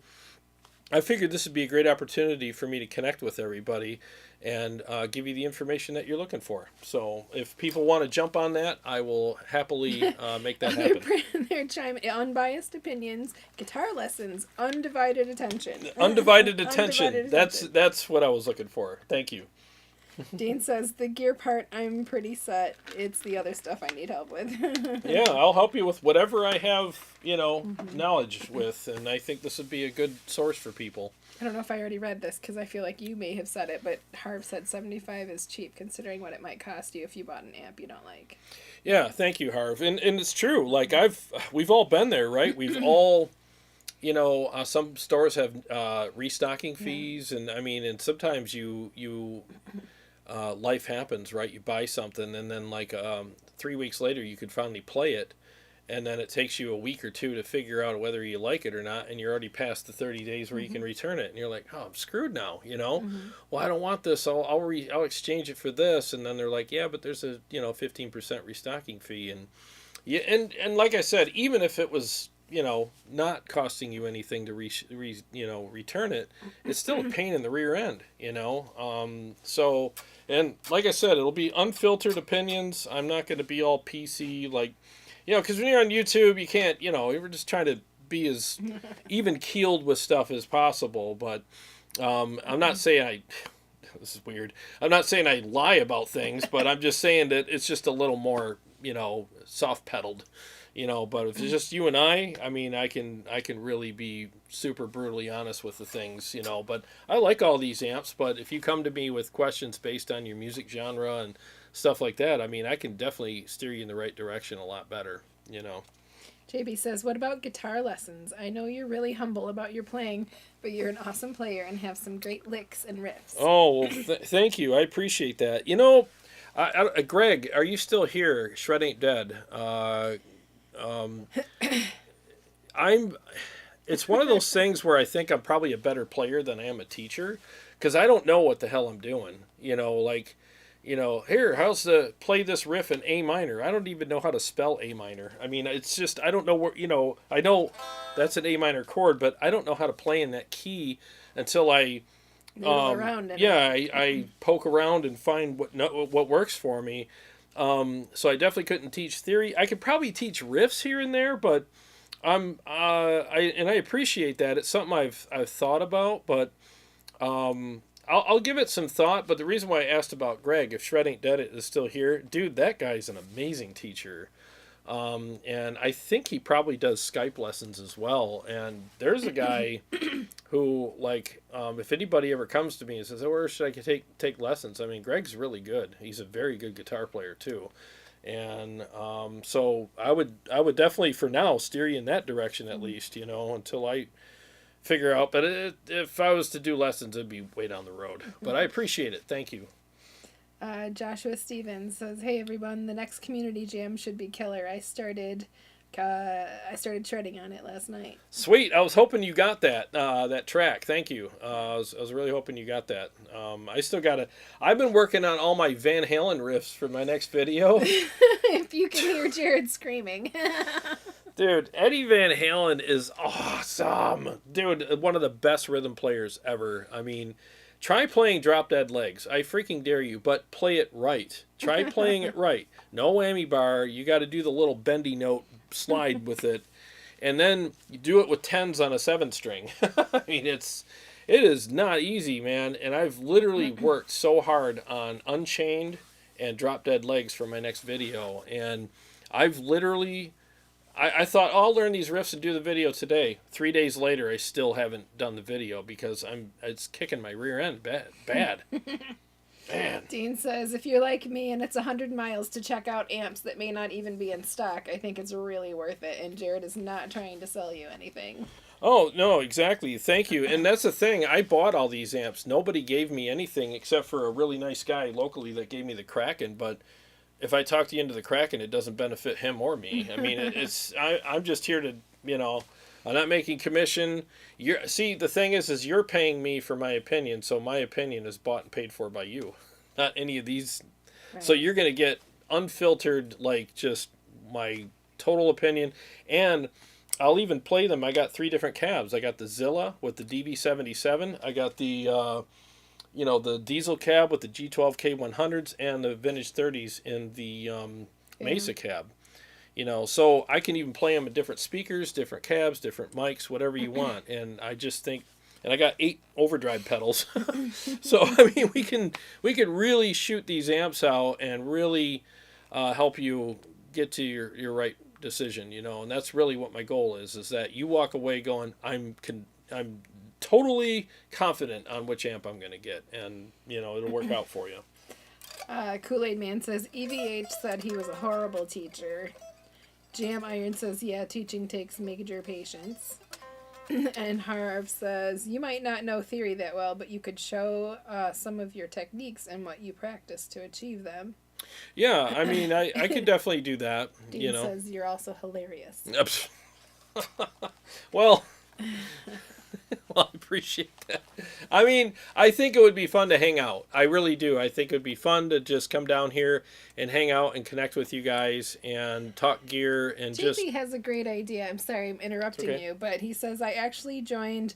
I figured this would be a great opportunity for me to connect with everybody and give you the information that you're looking for. So if people want to jump on that, I will happily make that happen. Their chime unbiased opinions, guitar lessons, undivided attention. Undivided attention. Undivided attention. That's what I was looking for. Thank you. Dean says, the gear part, I'm pretty set. It's the other stuff I need help with. Yeah, I'll help you with whatever I have, knowledge with, and I think this would be a good source for people. I don't know if I already read this, because I feel like you may have said it, but Harv said $75 is cheap, considering what it might cost you if you bought an amp you don't like. Yeah, thank you, Harv. And it's true. Like, we've all been there, right? We've all... some stores have restocking fees, and and sometimes you life happens, right? You buy something, and then 3 weeks later you could finally play it, and then it takes you a week or two to figure out whether you like it or not, and you're already past the 30 days where you can return it, and you're like, oh, I'm screwed now, Well, I don't want this. I'll exchange it for this, and then they're like, yeah, but there's a 15% restocking fee, and yeah, and like I said, even if it was not costing you anything to return it, it's still a pain in the rear end, So, and like I said, it'll be unfiltered opinions. I'm not going to be all PC, because when you're on YouTube, you can't, we're just trying to be as even keeled with stuff as possible. But I'm not saying this is weird. I'm not saying I lie about things, but I'm just saying that it's just a little more, soft pedaled. But if it's just you and I can really be super brutally honest with the things, But I like all these amps, but if you come to me with questions based on your music genre and stuff like that, I can definitely steer you in the right direction a lot better, JB says, what about guitar lessons? I know you're really humble about your playing, but you're an awesome player and have some great licks and riffs. Oh, well, thank you. I appreciate that. Greg, are you still here? Shred Ain't Dead. It's one of those things where I think I'm probably a better player than I am a teacher, because I don't know what the hell I'm doing. Here, how's to play this riff in A minor? I don't even know how to spell A minor. It's just, I don't know where, I know that's an A minor chord, but I don't know how to play in that key until I I poke around and find what works for me. So I definitely couldn't teach theory. I could probably teach riffs here and there, but I appreciate that. It's something I've thought about, but I'll give it some thought. But the reason why I asked about Greg, if Shred Ain't Dead is still here, dude, that guy's an amazing teacher. And I think he probably does Skype lessons as well. And there's a guy who, if anybody ever comes to me and says, oh, where should I take lessons? Greg's really good. He's a very good guitar player, too. And so I would definitely, for now, steer you in that direction at least, until I figure out. But if I was to do lessons, it'd be way down the road. But I appreciate it. Thank you. Joshua Stevens says, hey everyone, the next community jam should be killer. I started shredding on it last night. Sweet. I was hoping you got that track. Thank you. I was really hoping you got that. I still got I've been working on all my Van Halen riffs for my next video. If you can hear Jarrod screaming. Dude, Eddie Van Halen is awesome. Dude, one of the best rhythm players ever. Try playing Drop Dead Legs. I freaking dare you, but play it right. Try playing it right. No whammy bar. You got to do the little bendy note slide with it. And then you do it with 10s on a 7-string. It is not easy, man. And I've literally worked so hard on Unchained and Drop Dead Legs for my next video. And I've literally... I thought, I'll learn these riffs and do the video today. 3 days later, I still haven't done the video because it's kicking my rear end bad. Man. Dean says, if you're like me and it's 100 miles to check out amps that may not even be in stock, I think it's really worth it. And Jarrod is not trying to sell you anything. Oh, no, exactly. Thank you. And that's the thing. I bought all these amps. Nobody gave me anything except for a really nice guy locally that gave me the Kraken, but... if I talk you into the Kraken, it doesn't benefit him or me. I'm just here to, I'm not making commission. The thing is you're paying me for my opinion, so my opinion is bought and paid for by you, not any of these. Right. So you're going to get unfiltered, just my total opinion. And I'll even play them. I got 3 different cabs. I got the Zilla with the DV77. I got the the diesel cab with the G12 K100s and the vintage 30s in the Mesa cab. So I can even play them at different speakers, different cabs, different mics, whatever you want. And I just think, and I got 8 overdrive pedals. So I mean, we could really shoot these amps out and really help you get to your right decision. And that's really what my goal is that you walk away going, I'm totally confident on which amp I'm going to get, and it'll work out for you. Kool-Aid Man says EVH said he was a horrible teacher. Jam Iron says, yeah, teaching takes major patience. And Harv says, you might not know theory that well, but you could show some of your techniques and what you practice to achieve them. Yeah, I mean, I could definitely do that. Dean says you're also hilarious. Well, I appreciate that. I mean, I think it would be fun to hang out. I really do. I think it would be fun to just come down here and hang out and connect with you guys and talk gear and JP has a great idea. I'm sorry I'm interrupting you, but he says I actually joined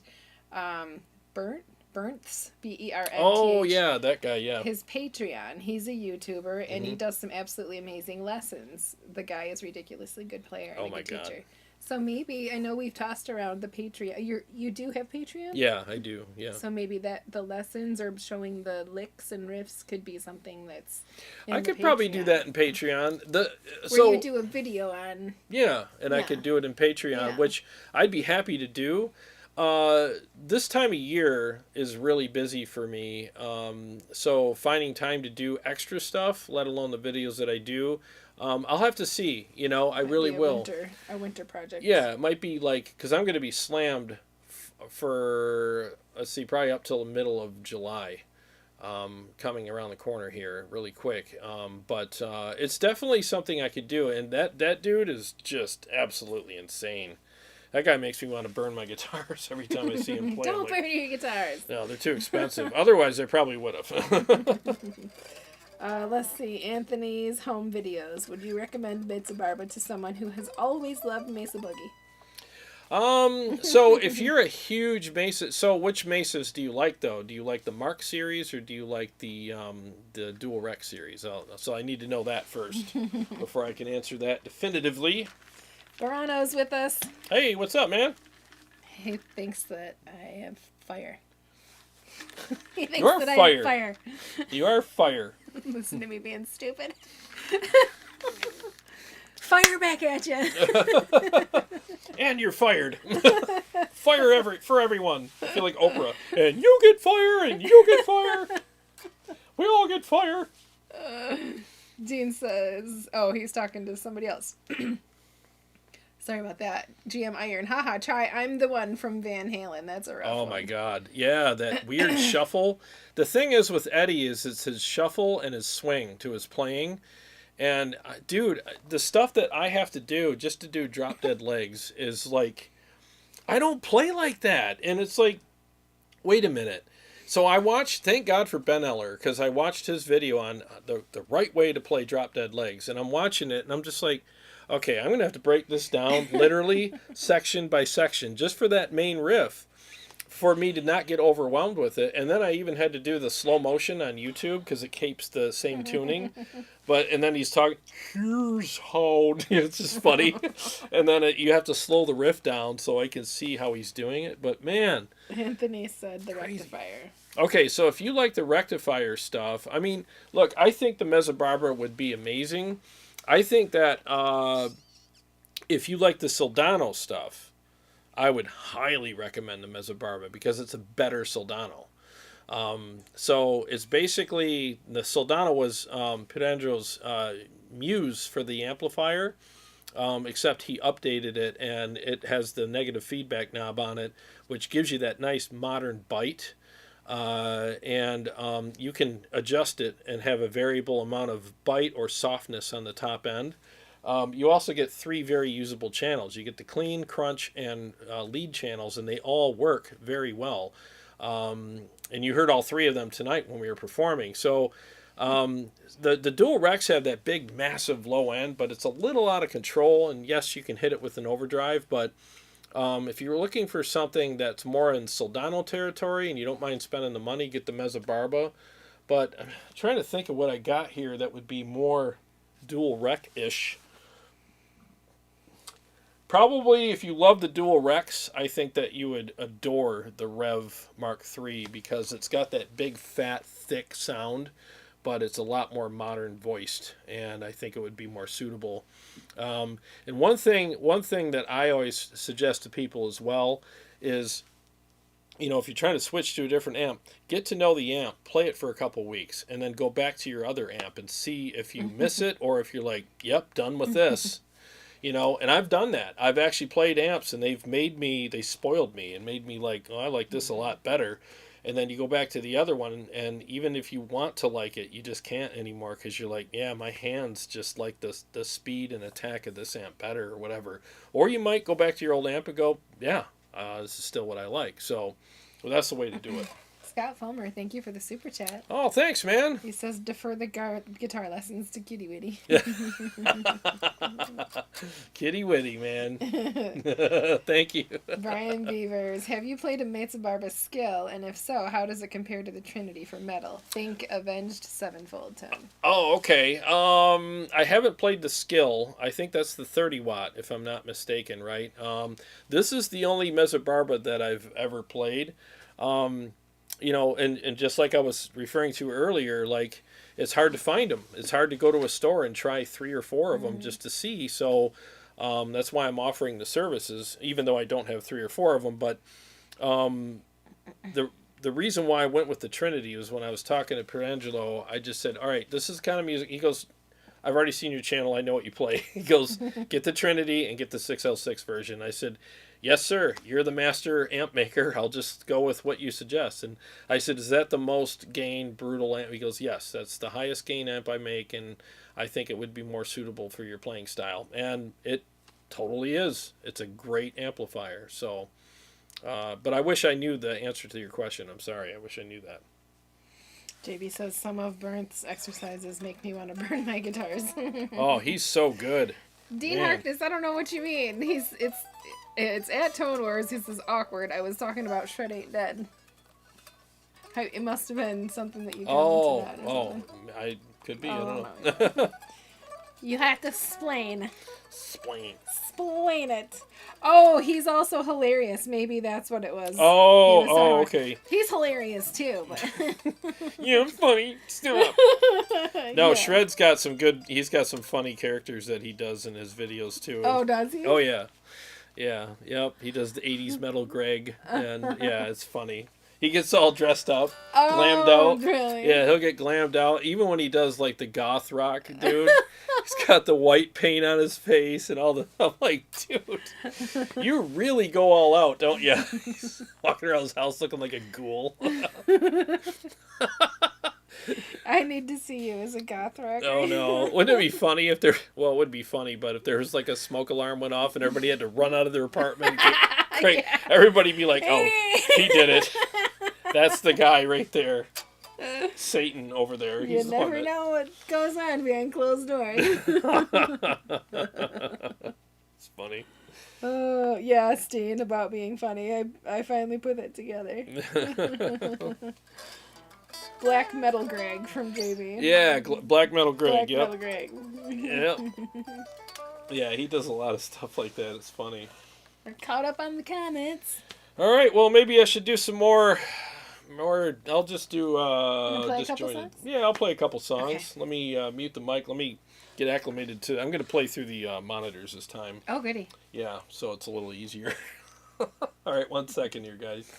Bernth's, BERNTH. Oh, yeah, that guy, yeah. His Patreon. He's a YouTuber, and he does some absolutely amazing lessons. The guy is ridiculously good player and a good teacher. So maybe, I know we've tossed around the Patreon. You do have Patreon? Yeah, I do, yeah. So maybe the lessons or showing the licks and riffs could be something that's in I could probably do that in Patreon. Where you do a video on... Yeah, and I could do it in Patreon, which I'd be happy to do. This time of year is really busy for me, so finding time to do extra stuff, let alone the videos that I do, I'll have to see, I really will. A winter project. Yeah, it might be because I'm going to be slammed for, let's see, probably up till the middle of July, coming around the corner here really quick, but it's definitely something I could do, and that dude is just absolutely insane. That guy makes me want to burn my guitars every time I see him play. Don't burn your guitars. No, they're too expensive. Otherwise, I probably would have. Let's see. Anthony's home videos. Would you recommend Mezzbarba to someone who has always loved Mesa Boogie? So if you're a huge Mesa, so which Mesas do you like though? Do you like the Mark series or do you like the Dual Rec series? So I need to know that first before I can answer that definitively. Barano's with us. Hey, what's up, man? He thinks that I have fire. He thinks You are that I fire. have fire. You are fire. Listen to me being stupid. Fire back at you. And you're fired. Fire for everyone. I feel like Oprah. And you get fire, and you get fire. We all get fire. Dean says, oh, he's talking to somebody else. Sorry about that. GM Iron. Haha, try. I'm the one from Van Halen. That's a rough one. Oh, my God. Yeah, that weird shuffle. The thing is with Eddie is it's his shuffle and his swing to his playing. And, dude, the stuff that I have to do just to do Drop Dead Legs is like, I don't play like that. And it's like, wait a minute. So I watched, thank God for Ben Eller, because I watched his video on the right way to play Drop Dead Legs. And I'm watching it, and I'm just like, okay, I'm going to have to break this down literally section by section just for that main riff for me to not get overwhelmed with it. And then I even had to do the slow motion on YouTube because it keeps the same tuning. And then he's talking, here's how, it's just funny. And then you have to slow the riff down so I can see how he's doing it. But man. Anthony said the rectifier. Okay, so if you like the rectifier stuff, I mean, look, I think the Mezzbarba would be amazing. I think that if you like the Soldano stuff, I would highly recommend the Mezzbarba because it's a better Soldano. So it's basically, the Soldano was Pirandro's muse for the amplifier, except he updated it and it has the negative feedback knob on it, which gives you that nice modern bite. And you can adjust it and have a variable amount of bite or softness on the top end. You also get 3 very usable channels. You get the clean, crunch, and lead channels, and they all work very well. And you heard all 3 of them tonight when we were performing. So The dual Rex have that big, massive low end, but it's a little out of control. And yes, you can hit it with an overdrive, but if you're looking for something that's more in Soldano territory and you don't mind spending the money, get the Mezzbarba. But I'm trying to think of what I got here that would be more dual Rec-ish. Probably if you love the dual Rex, I think that you would adore the Rev Mark III because it's got that big, fat, thick sound, but it's a lot more modern voiced, and I think it would be more suitable. And one thing that I always suggest to people as well is, if you're trying to switch to a different amp, get to know the amp, play it for a couple weeks, and then go back to your other amp and see if you miss it or if you're like, yep, done with this. And I've done that. I've actually played amps, and they spoiled me and made me like, oh, I like this a lot better. And then you go back to the other one, and even if you want to like it, you just can't anymore because you're like, yeah, my hands just like the speed and attack of this amp better or whatever. Or you might go back to your old amp and go, yeah, this is still what I like. So that's the way to do it. Scott Fulmer, thank you for the super chat. Oh, thanks, man. He says defer the guitar lessons to Kitty Witty. Kitty Witty, man. Thank you. Brian Beavers, have you played a Mezzbarba skill? And if so, how does it compare to the Trinity for metal? Think Avenged Sevenfold Tone. Oh, okay. I haven't played the skill. I think that's the 30 watt, if I'm not mistaken, right? This is the only Mezzbarba that I've ever played. And just like I was referring to earlier, like it's hard to find them. It's hard to go to a store and try 3 or 4 of them just to see. So that's why I'm offering the services, even though I don't have 3 or 4 of them. But the reason why I went with the Trinity was when I was talking to Perangelo, I just said, all right, this is kind of music. He goes, I've already seen your channel. I know what you play. He goes, get the Trinity and get the 6L6 version. I said, yes, sir. You're the master amp maker. I'll just go with what you suggest. And I said, is that the most gain brutal amp? He goes, yes, that's the highest gain amp I make, and I think it would be more suitable for your playing style. And it totally is. It's a great amplifier. So, but I wish I knew the answer to your question. I'm sorry. I wish I knew that. JB says some of Bernth's exercises make me want to burn my guitars. Oh, he's so good. Dean Harkness, I don't know what you mean. It's at Tone Wars. He says awkward. I was talking about Shred Ain't Dead. It must have been something that you got into that. I could be. I don't don't know. You have to explain. Explain it. Oh, he's also hilarious. Maybe that's what it was. Okay. He's hilarious too. But yeah, I'm funny. Stop. No, yeah. Shred's got some good. He's got some funny characters that he does in his videos too. Oh, does he? Oh yeah, yeah, yep. He does the '80s metal Greg, and yeah, it's funny. He gets all dressed up, glammed out. Really? Yeah, he'll get glammed out. Even when he does like the goth rock dude, he's got the white paint on his face and all the. I'm like, dude, you really go all out, don't you? He's walking around his house looking like a ghoul. I need to see you as a goth rocker. Oh no! Wouldn't it be funny if there? Well, it would be funny, but if there was like a smoke alarm went off and everybody had to run out of their apartment, great. Yeah. Everybody'd be like, "Oh, he did it! That's the guy right there, Satan over there." You never know what goes on behind closed doors. It's funny. Oh yeah, Steen, about being funny. I finally put it together. Black Metal Greg from JB. Yeah, Black Metal Greg. Metal Greg. Yep. Yeah, he does a lot of stuff like that. It's funny. We're caught up on the comments. All right, well, maybe I should do some more. I'll just do. Just join songs? Yeah, I'll play a couple songs. Okay. Let me mute the mic. Let me get acclimated to. I'm going to play through the monitors this time. Oh, goody. Yeah, so it's a little easier. All right, 1 second here, guys.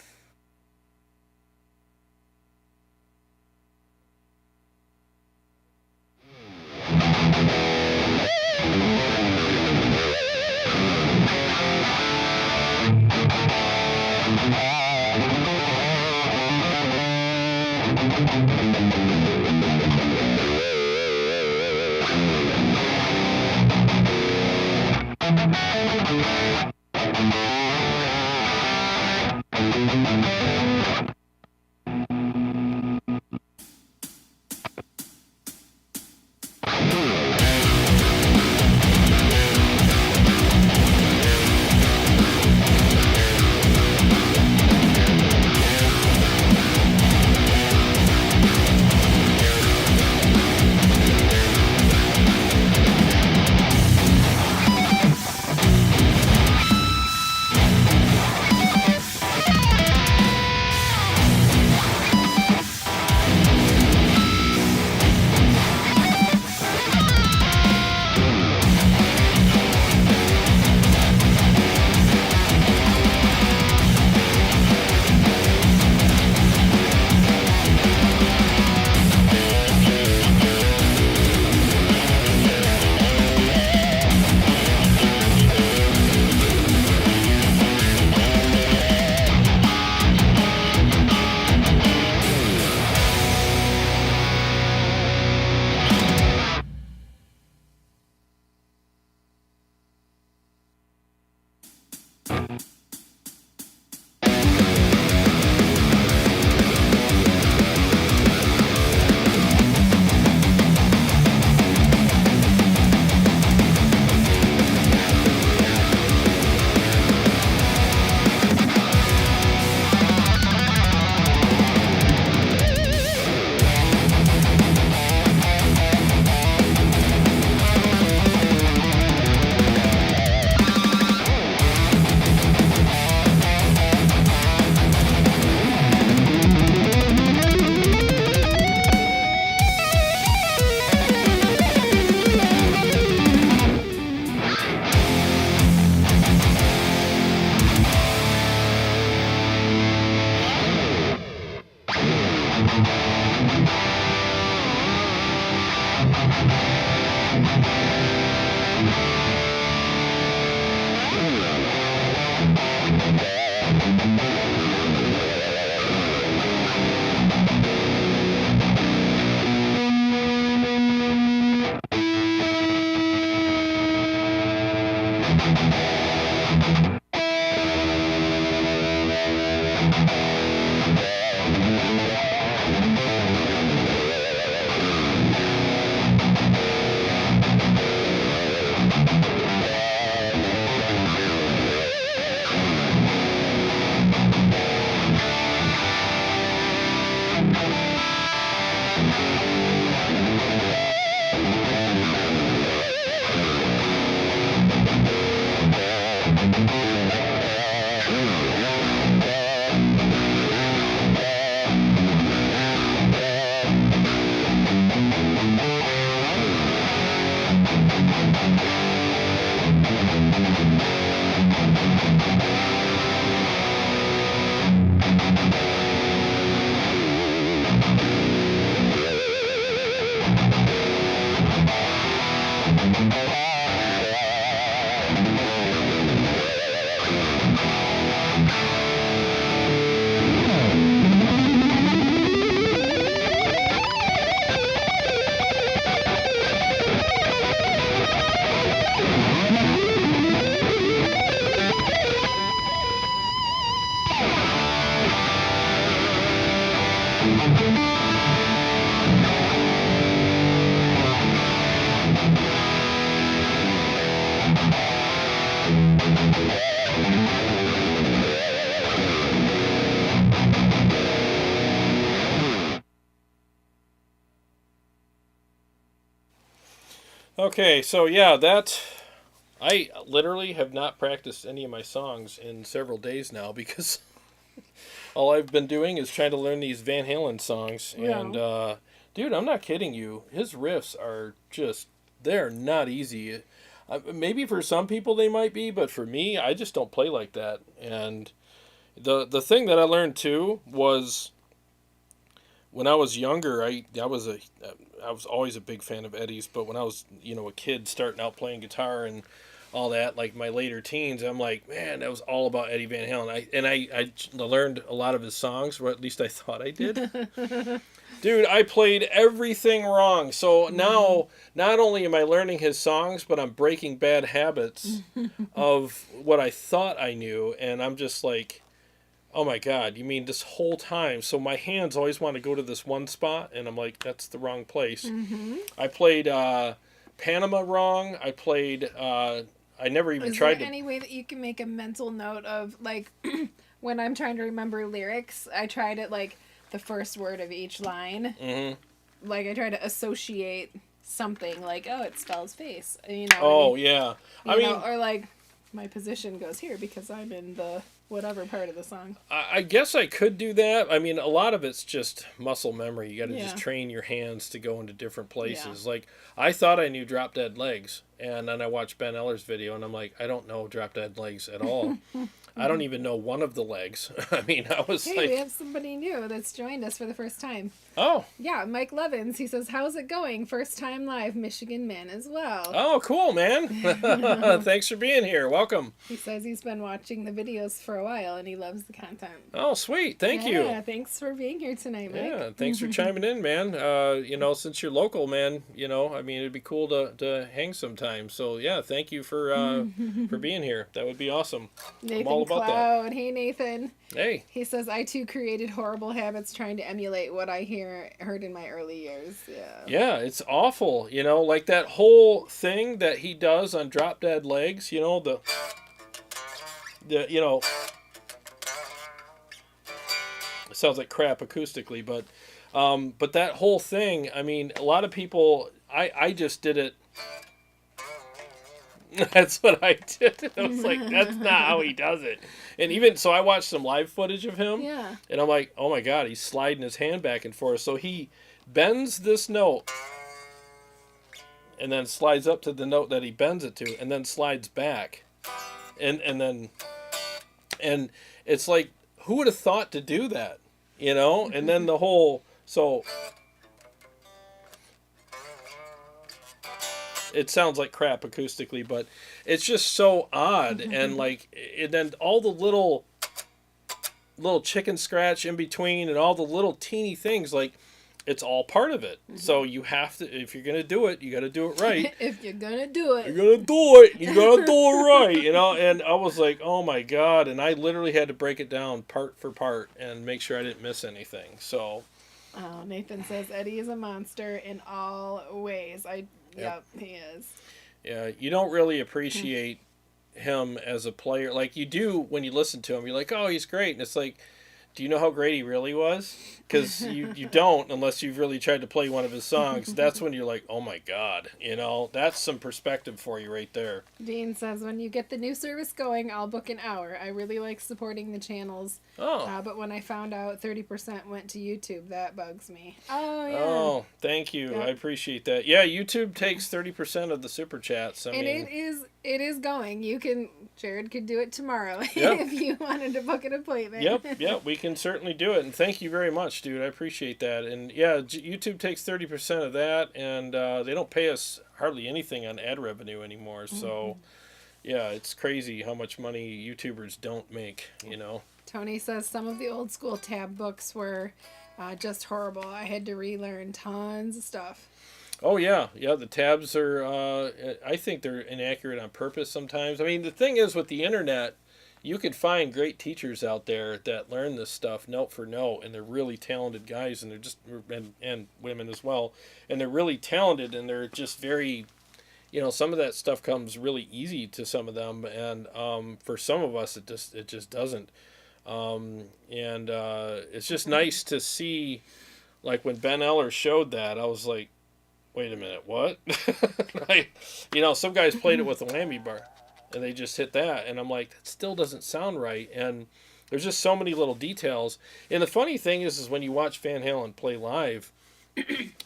Okay, so yeah, that I literally have not practiced any of my songs in several days now because all I've been doing is trying to learn these Van Halen songs. Yeah. And dude, I'm not kidding you. His riffs are just they're not easy. Maybe for some people they might be, but for me, I just don't play like that. And the thing that I learned too was when I was younger, I was always a big fan of Eddie's, but when I was a kid starting out playing guitar and all that, like my later teens, I'm like, man, that was all about Eddie Van Halen. I learned a lot of his songs, or at least I thought I did. Dude, I played everything wrong. So now, not only am I learning his songs, but I'm breaking bad habits of what I thought I knew, and I'm just like, oh my God, you mean this whole time? So my hands always want to go to this one spot, and I'm like, that's the wrong place. I played Panama wrong. I played, I never even tried to. Is there any way that you can make a mental note of, like, when I'm trying to remember lyrics, I try to, like, the first word of each line. Mm-hmm. Like, I try to associate something, like, oh, it spells face. You know? Oh, yeah. I mean, or, like, my position goes here because I'm in the whatever part of the song. I guess I could do that. I mean, a lot of it's just muscle memory. You got to just train your hands to go into different places. Like, I thought I knew Drop Dead Legs, and then I watched Ben Eller's video, and I'm like, I don't know Drop Dead Legs at all. I don't even know one of the legs. I mean, I was hey, like... we have somebody new that's joined us for the first time. Oh. Yeah, Mike Levins. He says, how's it going? First time live, Michigan man as well. Oh, cool, man. Thanks for being here. Welcome. He says he's been watching the videos for a while, and he loves the content. Oh, sweet. Thank you. Yeah, thanks for being here tonight, Mike. Yeah, thanks for chiming in, man. Since you're local, man, I mean, it'd be cool to hang sometime. So, yeah, thank you for being here. That would be awesome. Nathan I'm all about Cloud. that. Hey, Nathan. Hey. He says, I too created horrible habits trying to emulate what I heard in my early years. Yeah. Yeah, it's awful. Like that whole thing that he does on Drop Dead Legs, the it sounds like crap acoustically, but that whole thing, I mean, a lot of people, I just did it. That's what I did. I was like, that's not how he does it. And even so, I watched some live footage of him. Yeah. And I'm like, oh my God, he's sliding his hand back and forth. So he bends this note and then slides up to the note that he bends it to and then slides back. And it's like, who would have thought to do that? And then the whole, so it sounds like crap acoustically, but it's just so odd. And then all the little chicken scratch in between and all the little teeny things, like it's all part of it. So you have to, if you're going to do it, you got to do it right. If you're going to do it. You're going to do it. You got to do it right, and I was like, oh my God. And I literally had to break it down part for part and make sure I didn't miss anything. So. Oh, Nathan says Eddie is a monster in all ways. Yep, he is. Yeah, you don't really appreciate him as a player. Like you do when you listen to him. You're like, oh, he's great. And it's like, do you know how great he really was? Because you don't unless you've really tried to play one of his songs. That's when you're like, oh my God. That's some perspective for you right there. Dean says, when you get the new service going, I'll book an hour. I really like supporting the channels. Oh. But when I found out 30% went to YouTube, that bugs me. Oh, yeah. Oh, thank you. Yep. I appreciate that. Yeah, YouTube takes 30% of the super chats. It is going. Jarrod could do it tomorrow if you wanted to book an appointment. Yep, we can certainly do it. And thank you very much, dude. I appreciate that. And yeah, YouTube takes 30% of that, and they don't pay us hardly anything on ad revenue anymore. So, yeah, it's crazy how much money YouTubers don't make, Tony says some of the old school tab books were just horrible. I had to relearn tons of stuff. Oh, yeah. Yeah, the tabs are, I think they're inaccurate on purpose sometimes. I mean, the thing is with the internet, you could find great teachers out there that learn this stuff note for note, and they're really talented guys, and they're just, and women as well, and they're really talented, and they're just very, some of that stuff comes really easy to some of them, and for some of us, it just doesn't. It's just nice to see, like when Ben Eller showed that, I was like, wait a minute, what? Right? You know, some guys played it with a whammy bar, and they just hit that, and I'm like, that still doesn't sound right. And there's just so many little details. And the funny thing is when you watch Van Halen play live,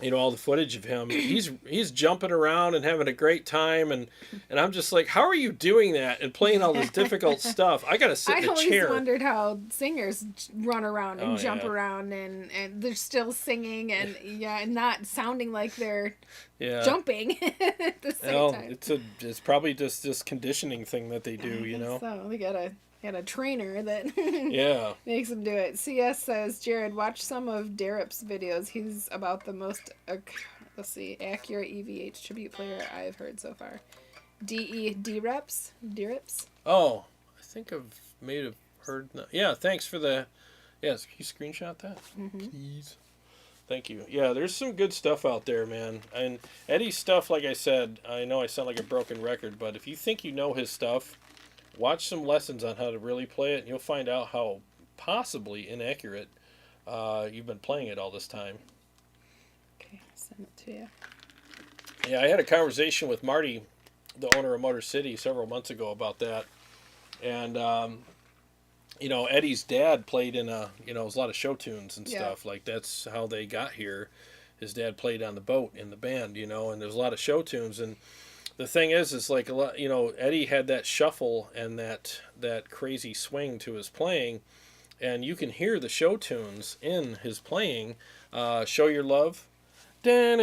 you know, all the footage of him, he's jumping around and having a great time, and I'm just like, how are you doing that and playing all this difficult stuff? I gotta sit in a chair. I always wondered how singers run around and jump around and they're still singing and and not sounding like they're jumping at the same time. It's probably just this conditioning thing that they do, you know. So they got a trainer that makes them do it. CS says, Jarrod, watch some of Derip's videos. He's about the most accurate EVH tribute player I've heard so far. Derips? Oh, I think may have heard. Yeah, thanks for the. Yes, can you screenshot that, please? Thank you. Yeah, there's some good stuff out there, man. And Eddie's stuff, like I said, I know I sound like a broken record, but if you think you know his stuff, watch some lessons on how to really play it, and you'll find out how possibly inaccurate you've been playing it all this time. Okay, I'll send it to you. Yeah, I had a conversation with Marty, the owner of Motor City, several months ago about that. And, you know, Eddie's dad played in it was a lot of show tunes and stuff. Like, that's how they got here. His dad played on the boat in the band, you know, and there's a lot of show tunes. And the thing is like a lot, you know, Eddie had that shuffle and that crazy swing to his playing, and you can hear the show tunes in his playing. Show Your Love, that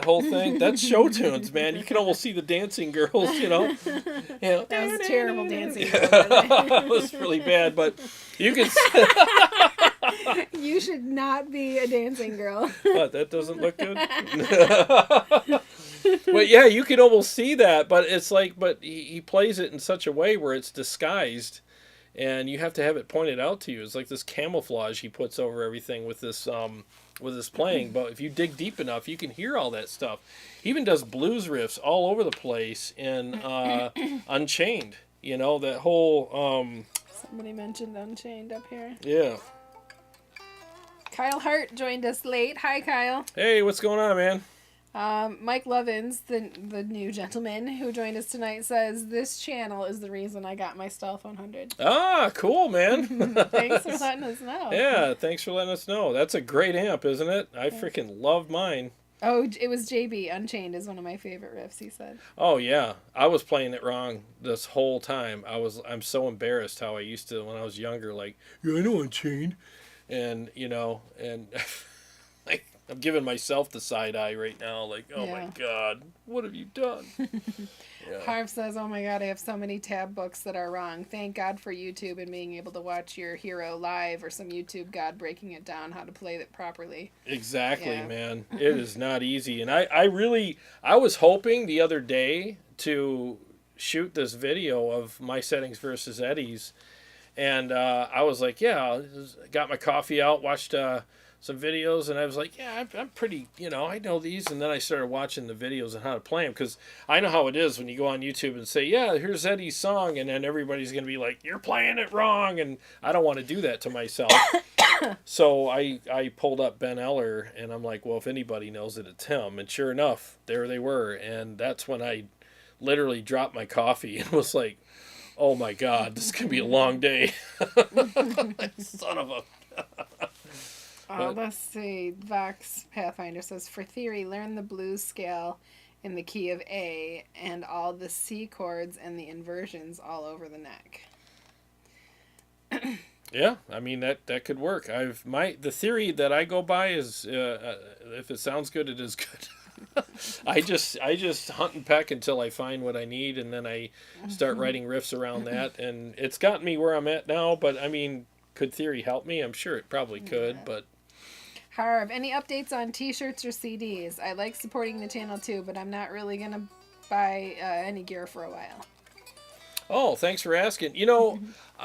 whole thing, that's show tunes, man. You can almost see the dancing girls, you know. That was terrible dancing. It was really bad, but you can. You should not be a dancing girl. What? That doesn't look good. But yeah, you can almost see that, but it's like, but he plays it in such a way where it's disguised, and you have to have it pointed out to you. It's like this camouflage he puts over everything with this playing. But if you dig deep enough, you can hear all that stuff. He even does blues riffs all over the place in Unchained. You know, that whole. Somebody mentioned Unchained up here. Yeah. Kyle Hart joined us late. Hi, Kyle. Hey, what's going on, man? Mike Lovins, the new gentleman who joined us tonight, says this channel is the reason I got my Stealth 100. Ah, cool, man. Thanks for letting us know. Yeah, thanks for letting us know. That's a great amp, isn't it? I freaking love mine. Oh, it was JB. Unchained is one of my favorite riffs, he said. Oh, yeah. I was playing it wrong this whole time. I'm so embarrassed how I used to when I was younger, like, yeah, I know Unchained. And, you know, and I'm giving myself the side eye right now, like, oh my God, what have you done? Harv says, oh my God, I have so many tab books that are wrong. Thank God for YouTube and being able to watch your hero live or some YouTube god breaking it down how to play it properly. Exactly, man. It is not easy. And I was hoping the other day to shoot this video of my settings versus Eddie's. And I was like, yeah, got my coffee out, watched some videos, and I was like, yeah, I'm pretty, you know, I know these. And then I started watching the videos on how to play them, because I know how it is when you go on YouTube and say, yeah, here's Eddie's song, and then everybody's going to be like, you're playing it wrong, and I don't want to do that to myself. So I pulled up Ben Eller, and I'm like, well, if anybody knows it, it's him. And sure enough, there they were, and that's when I literally dropped my coffee and was like, oh my God, this is going to be a long day. Son of a... Let's see. Vox Pathfinder says, for theory, learn the blues scale in the key of A and all the C chords and the inversions all over the neck. Yeah, I mean, that could work. The theory that I go by is if it sounds good, it is good. I just hunt and peck until I find what I need, and then I start writing riffs around that, and it's gotten me where I'm at now. But I mean, could theory help me? I'm sure it probably could, but. Harv, any updates on t-shirts or CDs? I like supporting the channel too, but I'm not really gonna buy any gear for a while. Oh, thanks for asking. You know,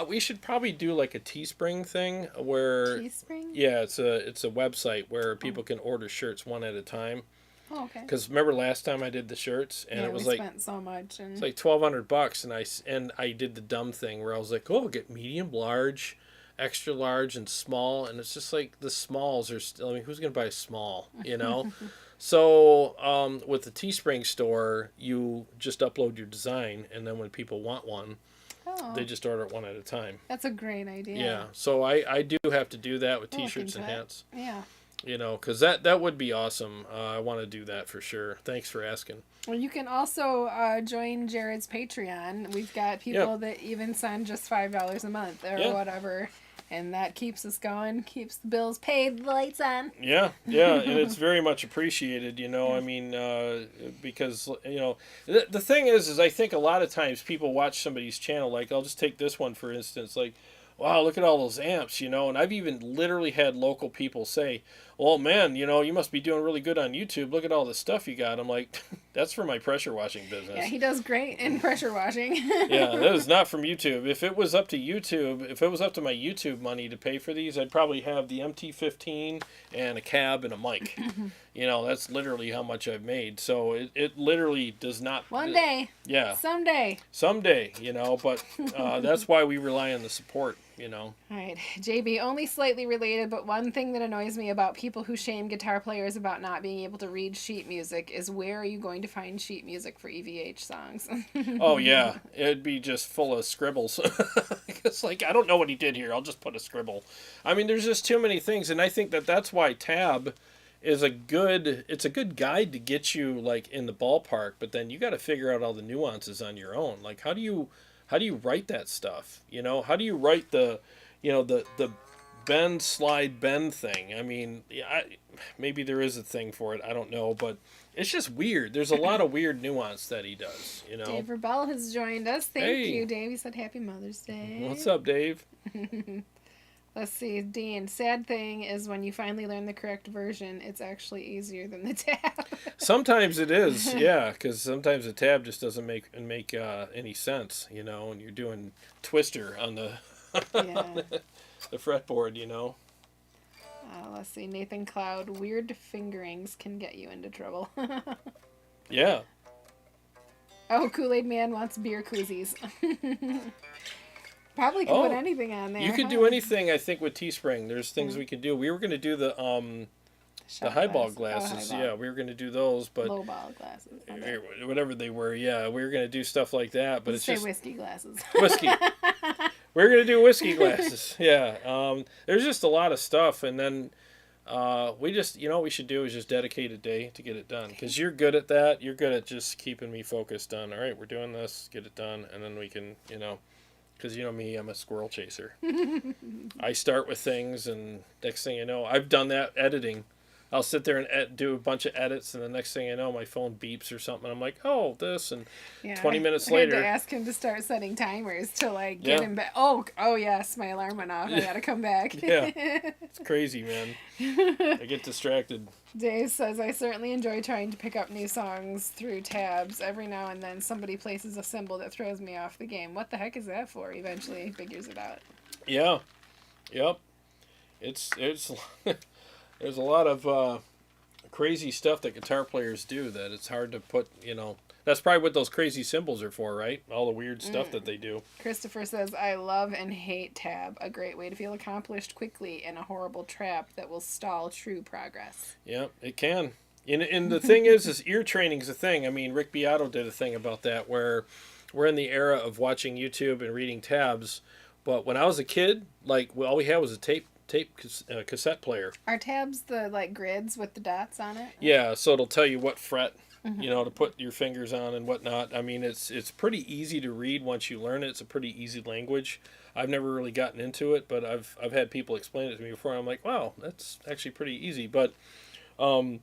we should probably do like a Teespring thing where. Teespring? Yeah, it's a website where people can order shirts one at a time. Oh, okay. Because remember last time I did the shirts, and it was we spent so much, and it's like $1,200, and I did the dumb thing where I was like, oh, I'll get medium, large, extra large and small, and it's just like the smalls are still, I mean, who's going to buy a small, you know? So with the Teespring store, you just upload your design, and then when people want one, they just order it one at a time. That's a great idea. Yeah, so I do have to do that with T-shirts and hats. Yeah. You know, because that would be awesome. I want to do that for sure. Thanks for asking. Well, you can also join Jarrod's Patreon. We've got people that even send just $5 a month or whatever. And that keeps us going, keeps the bills paid, the lights on. Yeah, and it's very much appreciated, you know, I mean, because, you know, the thing is I think a lot of times people watch somebody's channel, like, I'll just take this one, for instance, like, wow, look at all those amps, you know, and I've even literally had local people say, well, man, you know, you must be doing really good on YouTube. Look at all the stuff you got. I'm like, that's for my pressure washing business. Yeah, he does great in pressure washing. Yeah, that is not from YouTube. If it was up to YouTube, if it was up to my YouTube money to pay for these, I'd probably have the MT-15 and a cab and a mic. You know, that's literally how much I've made. So it literally does not... One day. Yeah. Someday, you know, but that's why we rely on the support, you know. All right, JB, only slightly related, but one thing that annoys me about people who shame guitar players about not being able to read sheet music is, where are you going to find sheet music for EVH songs? Oh, yeah. It'd be just full of scribbles. It's like, I don't know what he did here. I'll just put a scribble. I mean, there's just too many things, and I think that's why Tab is a good guide to get you, like, in the ballpark, but then you got to figure out all the nuances on your own. Like, how do you write that stuff? You know, how do you write the bend, slide, bend thing? I mean, maybe there is a thing for it. I don't know, but it's just weird. There's a lot of weird nuance that he does, you know. Dave Rebell has joined us. Thank you, Dave. He said Happy Mother's Day. What's up, Dave? Let's see, Dean. Sad thing is, when you finally learn the correct version, it's actually easier than the tab. Sometimes it is, yeah, because sometimes the tab just doesn't make any sense, you know, and you're doing Twister on the the fretboard, you know. Let's see, Nathan Cloud. Weird fingerings can get you into trouble. Yeah. Oh, Kool-Aid Man wants beer koozies. Probably could put anything on there. You could do anything, I think, with Teespring. There's things we could do. We were going to do the highball glasses. Yeah, we were going to do those, but lowball glasses. Whatever they were, yeah, we were going to do stuff like that. But it's just whiskey glasses. Whiskey. We're going to do whiskey glasses. Yeah. There's just a lot of stuff, and then we just, you know, what we should do is just dedicate a day to get it done, because you're good at that. You're good at just keeping me focused on, all right, we're doing this, get it done, and then we can, you know. Because, you know me, I'm a squirrel chaser. I start with things, and next thing you know, I've done that editing. I'll sit there and do a bunch of edits, and the next thing I know, my phone beeps or something. I'm like, oh, this, and 20 minutes later. I had to ask him to start setting timers to, like, get him back. Oh, yes, my alarm went off. I gotta come back. Yeah, it's crazy, man. I get distracted. Dave says, I certainly enjoy trying to pick up new songs through tabs. Every now and then somebody places a symbol that throws me off the game. What the heck is that for? Eventually he figures it out. Yeah. Yep. It's there's a lot of crazy stuff that guitar players do that it's hard to put, you know. That's probably what those crazy symbols are for, right? All the weird stuff that they do. Christopher says, I love and hate tab. A great way to feel accomplished quickly in a horrible trap that will stall true progress. Yeah, it can. And the thing is ear training's a thing. I mean, Rick Beato did a thing about that, where we're in the era of watching YouTube and reading tabs. But when I was a kid, like, all we had was a tape cassette player. Are tabs the, like, grids with the dots on it? Yeah, so it'll tell you what fret, you know, to put your fingers on and whatnot. I mean, it's pretty easy to read once you learn it. It's a pretty easy language. I've never really gotten into it, but I've had people explain it to me before. And I'm like, wow, that's actually pretty easy. But when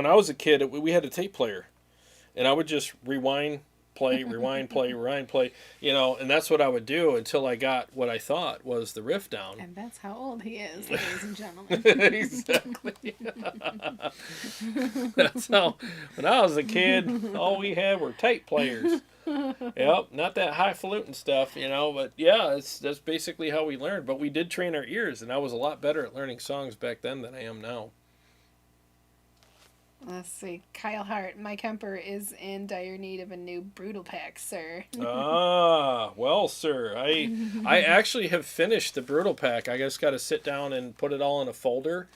I was a kid, we had a tape player, and I would just rewind, play, rewind, play, rewind, play, you know, and that's what I would do until I got what I thought was the riff down. And that's how old he is, ladies and gentlemen. Exactly. That's how, when I was a kid, all we had were tape players. Yep, not that highfalutin stuff, you know, but yeah, that's basically how we learned. But we did train our ears, and I was a lot better at learning songs back then than I am now. Let's see. Kyle Hart, my Kemper is in dire need of a new brutal pack, sir. Ah, well, sir, I actually have finished the brutal pack. I just got to sit down and put it all in a folder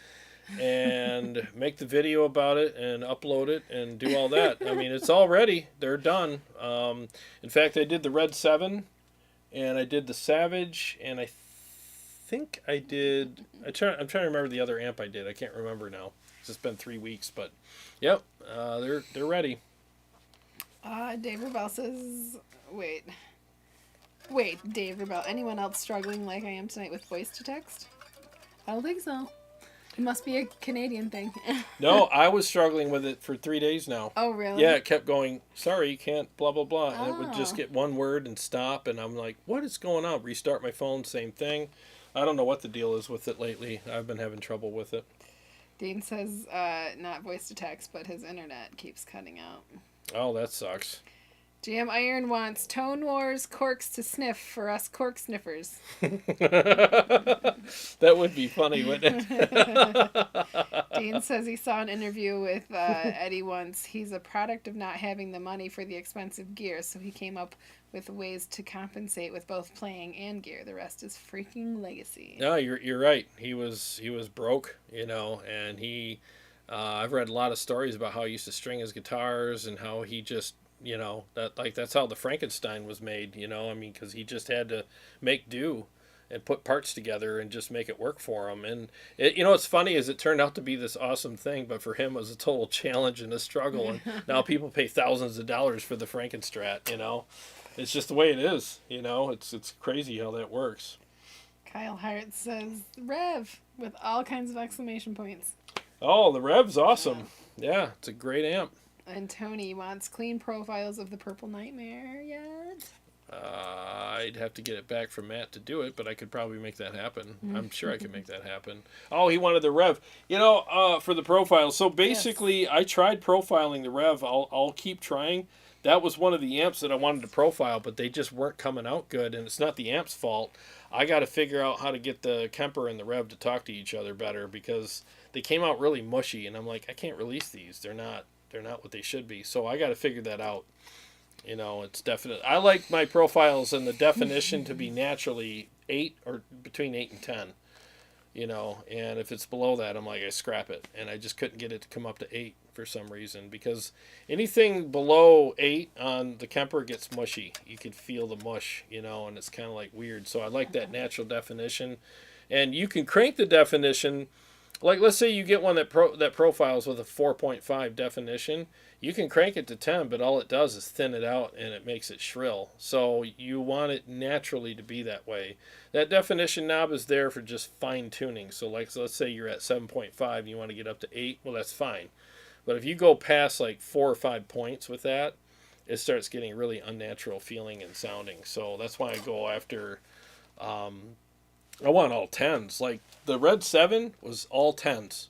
and make the video about it and upload it and do all that. I mean, it's all ready. They're done. In fact, I did the Red 7 and I did the Savage, and I think I did... I'm trying to remember the other amp I did. I can't remember now. It's been 3 weeks, but yep, they're ready. Dave Rebel says, wait, Dave Rebel, anyone else struggling like I am tonight with voice to text? I don't think so. It must be a Canadian thing. No, I was struggling with it for 3 days now. Oh, really? Yeah, it kept going, sorry, you can't, blah, blah, blah. And it would just get one word and stop, and I'm like, what is going on? Restart my phone, same thing. I don't know what the deal is with it lately. I've been having trouble with it. Dean says, not voice to text, but his internet keeps cutting out. Oh, that sucks. GM Iron wants Tone Wars corks to sniff for us cork sniffers. That would be funny, wouldn't it? Dean says he saw an interview with Eddie once. He's a product of not having the money for the expensive gear, so he came up with ways to compensate with both playing and gear. The rest is freaking legacy. No, you're right. He was broke, and he I've read a lot of stories about how he used to string his guitars and how he just that's how the Frankenstein was made, I mean, because he just had to make do and put parts together and just make it work for him. And what's funny is it turned out to be this awesome thing, but for him it was a total challenge and a struggle. And now people pay thousands of dollars for the Frankenstrat. It's just the way it is. It's crazy how that works. Kyle Hart says Rev with all kinds of exclamation points. Oh, the Rev's awesome. Yeah, it's a great amp. And Tony wants clean profiles of the Purple Nightmare yet? I'd have to get it back from Matt to do it, but I could probably make that happen. I'm sure I could make that happen. Oh, he wanted the Rev. For the profile. So basically, yes. I tried profiling the Rev. I'll keep trying. That was one of the amps that I wanted to profile, but they just weren't coming out good, and it's not the amp's fault. I got to figure out how to get the Kemper and the Rev to talk to each other better, because they came out really mushy, and I'm like, I can't release these. They're not what they should be. So I got to figure that out. It's definite. I like my profiles and the definition to be naturally 8 or between 8 and 10. And if it's below that, I'm like, I scrap it. And I just couldn't get it to come up to 8 for some reason, because anything below 8 on the Kemper gets mushy. You could feel the mush, and it's kind of like weird. So I like that natural definition. And you can crank the definition. Like, let's say you get one that profiles with a 4.5 definition. You can crank it to 10, but all it does is thin it out and it makes it shrill. So you want it naturally to be that way. That definition knob is there for just fine tuning. So let's say you're at 7.5 and you want to get up to 8. Well, that's fine. But if you go past like 4 or 5 points with that, it starts getting really unnatural feeling and sounding. So that's why I go after... I want all 10s. Like, the Red 7 was all 10s.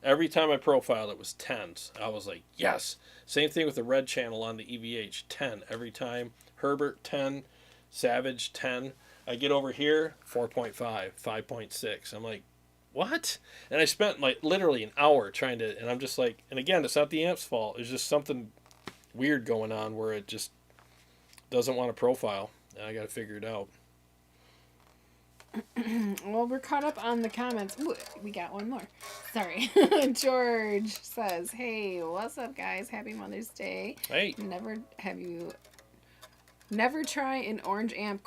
Every time I profiled, it was 10s. I was like, yes. Same thing with the Red channel on the EVH. 10 every time. Herbert, 10. Savage, 10. I get over here, 4.5, 5.6. I'm like, what? And I spent, like, literally an hour trying to... And I'm just like... And again, it's not the amp's fault. There's just something weird going on where it just doesn't want to profile. And I got to figure it out. Well, we're caught up on the comments. Ooh, we got one more. Sorry. George says, hey, what's up, guys? Happy Mother's Day. Hey. Never try an orange amp ?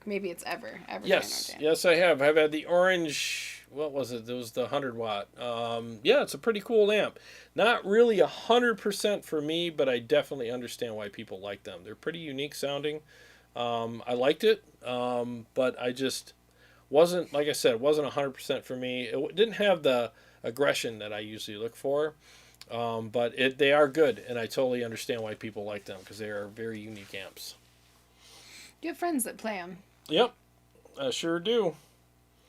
Maybe it's ever Yes. Yes, I have. I've had the orange, what was it? It was the 100 watt. Yeah, it's a pretty cool amp. Not really 100% for me, but I definitely understand why people like them. They're pretty unique sounding. I liked it, but I just wasn't, like I said, it wasn't 100% for me. It didn't have the aggression that I usually look for, but they are good, and I totally understand why people like them, because they are very unique amps. You have friends that play them. Yep, I sure do.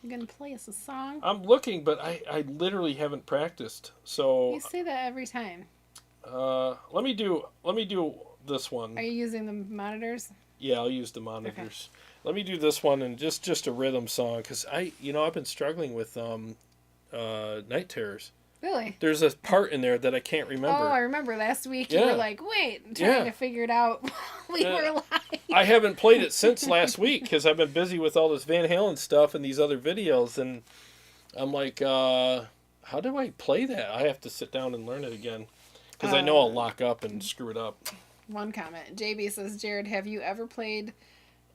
You gonna play us a song? I'm looking, but I literally haven't practiced. So you say that every time. Let me do this one. Are you using the monitors? Yeah, I'll use the monitors. Okay. Let me do this one and just a rhythm song, because I've been struggling with night terrors. Really? There's a part in there that I can't remember. Oh, I remember last week you Yeah. were like, wait, trying to figure it out while we were live. I haven't played it since last week because I've been busy with all this Van Halen stuff and these other videos, and I'm like, how do I play that? I have to sit down and learn it again because I know I'll lock up and screw it up. One comment. JB says, Jarrod, have you ever played,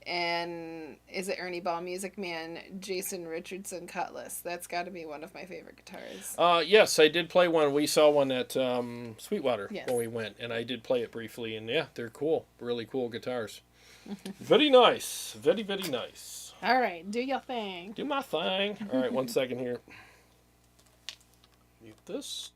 and is it Ernie Ball Music Man, Jason Richardson Cutlass? That's got to be one of my favorite guitars. Yes, I did play one. We saw one at Sweetwater Yes. when we went, and I did play it briefly, and yeah, they're cool. Really cool guitars. Very nice. Very, very nice. All right, do your thing. Do my thing. All right, 1 second here. Mute this.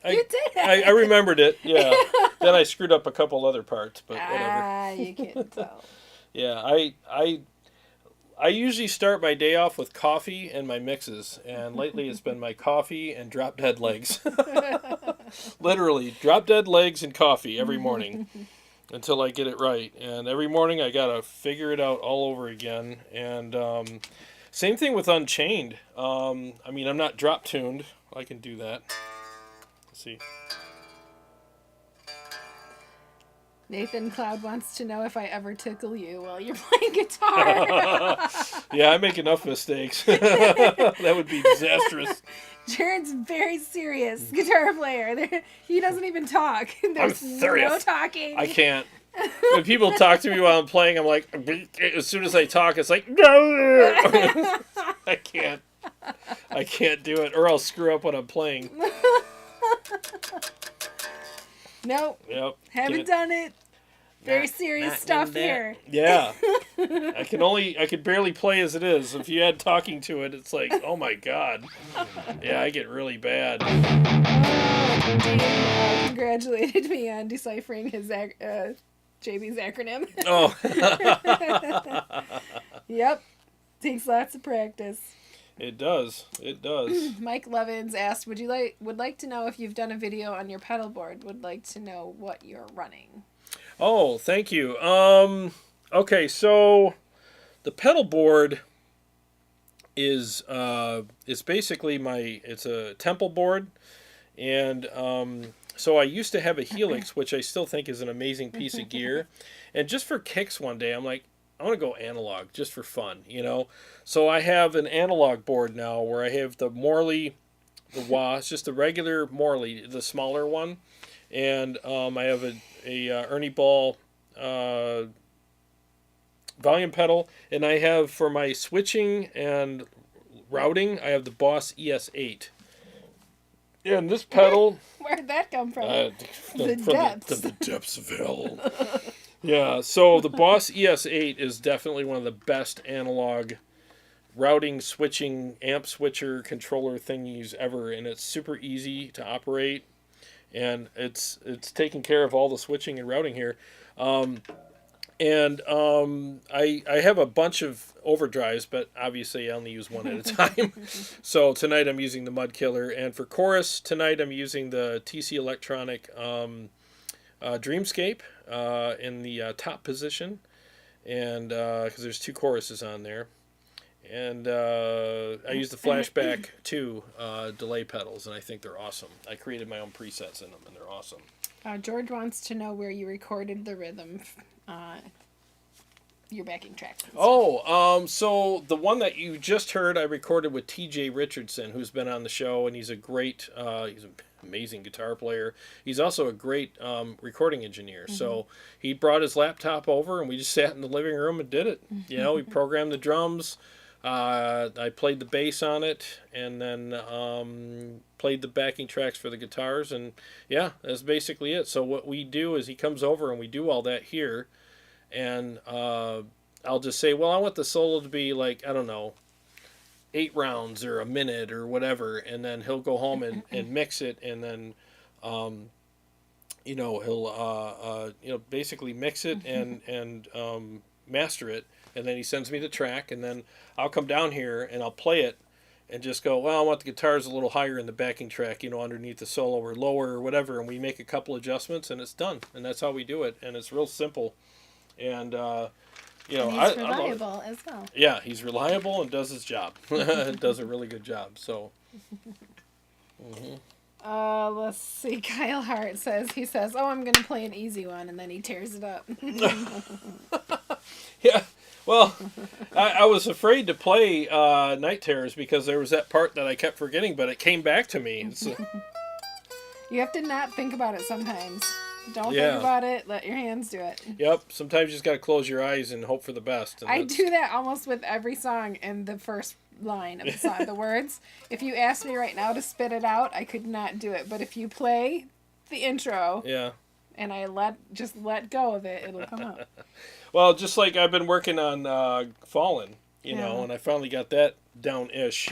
You did. I remembered it. Yeah. Then I screwed up a couple other parts, but whatever. Ah, you can't tell. Yeah, I usually start my day off with coffee and my mixes, and lately it's been my coffee and drop dead legs. Literally, drop dead legs and coffee every morning until I get it right. And every morning I gotta figure it out all over again. And same thing with Unchained. I mean, I'm not drop tuned. I can do that. Let's see. Nathan Cloud wants to know if I ever tickle you while you're playing guitar. Yeah, I make enough mistakes. That would be disastrous. Jared's very serious guitar player. He doesn't even talk. There's serious. no talking. I can't. When people talk to me while I'm playing, I'm like, as soon as I talk, it's like, no. I can't do it, or I'll screw up when I'm playing. Nope. Yep. Haven't done it. Very serious stuff here. Yeah. I could barely play as it is. If you add talking to it, it's like, oh my God. Yeah, I get really bad. Dave congratulated me on deciphering his JB's acronym. Oh. Yep. Takes lots of practice. It does. It does. Mike Levins asked, would like to know if you've done a video on your pedal board? Would like to know what you're running. Oh, thank you. Okay, so the pedal board is basically it's a temple board, and so I used to have a HELIX, which I still think is an amazing piece of gear, and just for kicks one day, I'm like, I want to go analog just for fun, you know. So I have an analog board now where I have the Morley, the wah, it's just the regular Morley, the smaller one, and I have a Ernie Ball volume pedal, and I have for my switching and routing, I have the Boss ES8. Yeah, and this pedal. Where'd that come from? The depths. The depths of hell. Yeah, so the Boss ES8 is definitely one of the best analog routing, switching, amp switcher, controller thingies ever, and it's super easy to operate, and it's taking care of all the switching and routing here. I have a bunch of overdrives, but obviously I only use one at a time. So tonight I'm using the Mud Killer, and for chorus tonight I'm using the TC Electronic Dreamscape in the top position, and because there's two choruses on there, and I use the Flashback 2 delay pedals, and I think they're awesome. I created my own presets in them, and they're awesome. George wants to know where you recorded the rhythm, your backing tracks. So the one that you just heard, I recorded with TJ Richardson, who's been on the show, and he's a great, he's an amazing guitar player. He's also a great recording engineer. Mm-hmm. So he brought his laptop over, and we just sat in the living room and did it. You know, we programmed the drums. I played the bass on it, and then played the backing tracks for the guitars, and yeah, that's basically it. So what we do is he comes over and we do all that here, and I'll just say, well, I want the solo to be like, I don't know, 8 rounds or a minute or whatever, and then he'll go home and mix it, and then he'll basically mix it and master it. And then he sends me the track, and then I'll come down here and I'll play it and just go, well, I want the guitars a little higher in the backing track, you know, underneath the solo, or lower or whatever, and we make a couple adjustments, and it's done. And that's how we do it, and it's real simple. And, you know, and he's reliable as well. Yeah, he's reliable and does his job. Does a really good job, so. Mm-hmm. Let's see. Kyle Hart says, oh, I'm going to play an easy one, and then he tears it up. Yeah. Well, I was afraid to play Night Terrors because there was that part that I kept forgetting, but it came back to me. You have to not think about it sometimes. Don't think about it. Let your hands do it. Yep. Sometimes you just got to close your eyes and hope for the best. I do that almost with every song in the first line of the song, the words. If you ask me right now to spit it out, I could not do it. But if you play the intro, and I let go of it, it'll come out. Well, just like I've been working on Fallen, you know, Yeah. and I finally got that down-ish,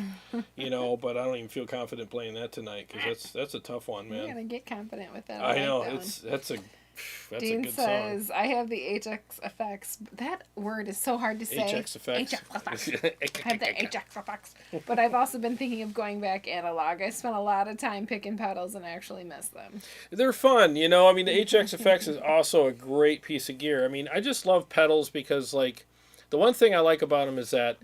you know, but I don't even feel confident playing that tonight because that's a tough one, You're man. gonna get confident with that. I like know that one. that's a Dean good says, I have the HX effects. That word is so hard to say. HX effects. HX effects. I have the HX effects. But I've also been thinking of going back analog. I spent a lot of time picking pedals and actually miss them. They're fun, you know. I mean, the HX effects is also a great piece of gear. I mean, I just love pedals because, like, the one thing I like about them is that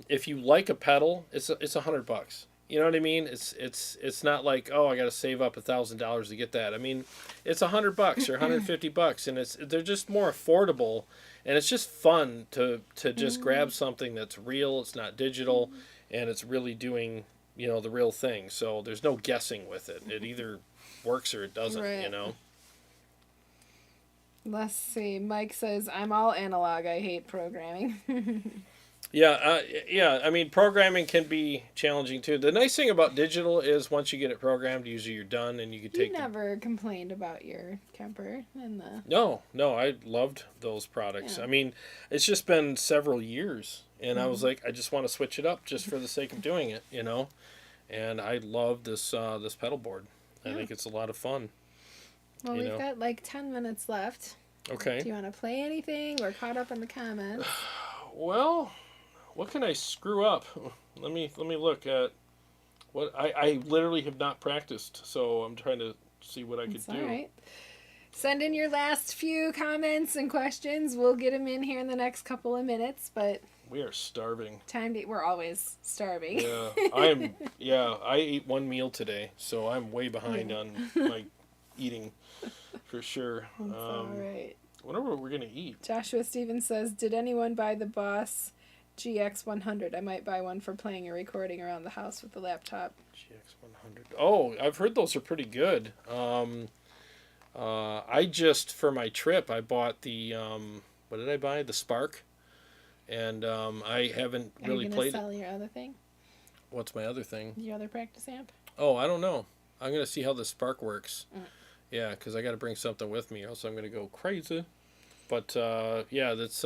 if you like a pedal, it's $100. You know what I mean? It's not like, oh, I got to save up $1,000 to get that. I mean, it's $100 or $150, and they're just more affordable, and it's just fun to just grab something that's real. It's not digital, and it's really doing, you know, the real thing. So there's no guessing with it. It either works or it doesn't. Right. You know. Let's see. Mike says, I'm all analog. I hate programming. Yeah. I mean, programming can be challenging too. The nice thing about digital is once you get it programmed, usually you're done, and you can take. You never complained about your Kemper and the. No, I loved those products. Yeah. I mean, it's just been several years, and I was like, I just want to switch it up just for the sake of doing it, you know. And I love this this pedal board. I think it's a lot of fun. Well, we've got like 10 minutes left. Okay. Do you want to play anything? We're caught up in the comments. Well, what can I screw up? Let me look at what I literally have not practiced, so I'm trying to see what I could do. All right. Send in your last few comments and questions. We'll get them in here in the next couple of minutes, but We are starving. time to eat. We're always starving. Yeah, I ate one meal today, so I'm way behind on my eating for sure. That's all right. I wonder what we're gonna eat. Joshua Stevens says, did anyone buy the Boss GX100? I might buy one for playing or recording around the house with the laptop. GX100. Oh, I've heard those are pretty good. I just, for my trip, I bought the, what did I buy? The Spark. And I haven't really played it. Are you going to sell your other thing? What's my other thing? Your other practice amp? Oh, I don't know. I'm going to see how the Spark works. Yeah, because I got to bring something with me, or else I'm going to go crazy. But, yeah, that's...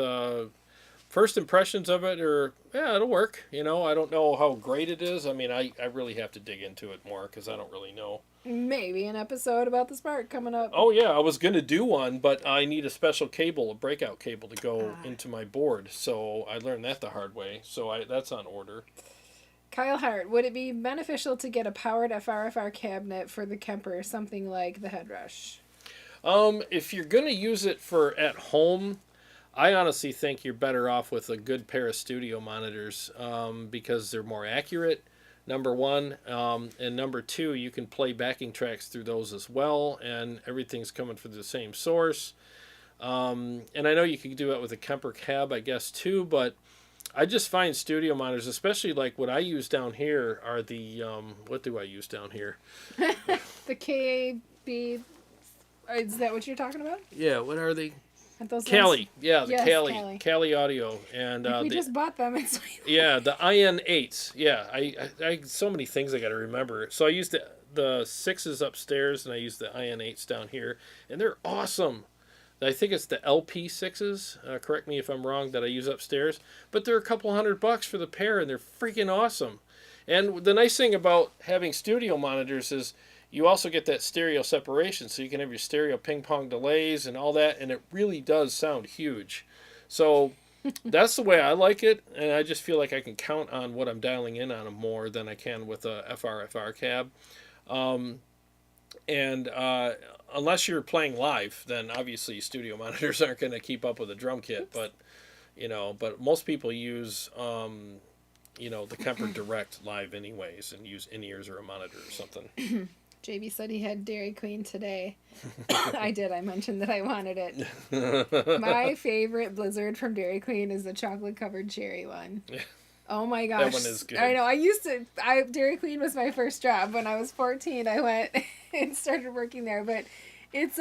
first impressions of it are, yeah, it'll work. You know, I don't know how great it is. I mean, I really have to dig into it more because I don't really know. Maybe an episode about the Spark coming up. Oh, yeah, I was going to do one, but I need a special cable, a breakout cable to go into my board. So I learned that the hard way. So that's on order. Kyle Hart, would it be beneficial to get a powered FRFR cabinet for the Kemper, something like the Headrush? If you're going to use it for at home... I honestly think you're better off with a good pair of studio monitors because they're more accurate, number one. And number two, you can play backing tracks through those as well, and everything's coming from the same source. And I know you can do it with a Kemper cab, I guess, too, but I just find studio monitors, especially like what I use down here, are the, what do I use down here? The KB, is that what you're talking about? Yeah, what are they? Those Kali, yeah, the Yes, Kali, Kali Audio, and we just bought them. Yeah, the IN8s. Yeah, I so many things I got to remember. So I used the 6s upstairs, and I used the IN8s down here, and they're awesome. I think it's the LP6s. Correct me if I'm wrong. That I use upstairs, but they're a couple $100 for the pair, and they're freaking awesome. And the nice thing about having studio monitors is you also get that stereo separation, so you can have your stereo ping-pong delays and all that, and it really does sound huge. So that's the way I like it, and I just feel like I can count on what I'm dialing in on them more than I can with a FRFR cab. Unless you're playing live, then obviously studio monitors aren't going to keep up with a drum kit, but most people use... the Kemper Direct live anyways, and use in-ears or a monitor or something. JB said he had Dairy Queen today. I did. I mentioned that I wanted it. My favorite Blizzard from Dairy Queen is the chocolate-covered cherry one. Yeah. Oh my gosh. That one is good. I know. Dairy Queen was my first job. When I was 14, I went and started working there. But it's,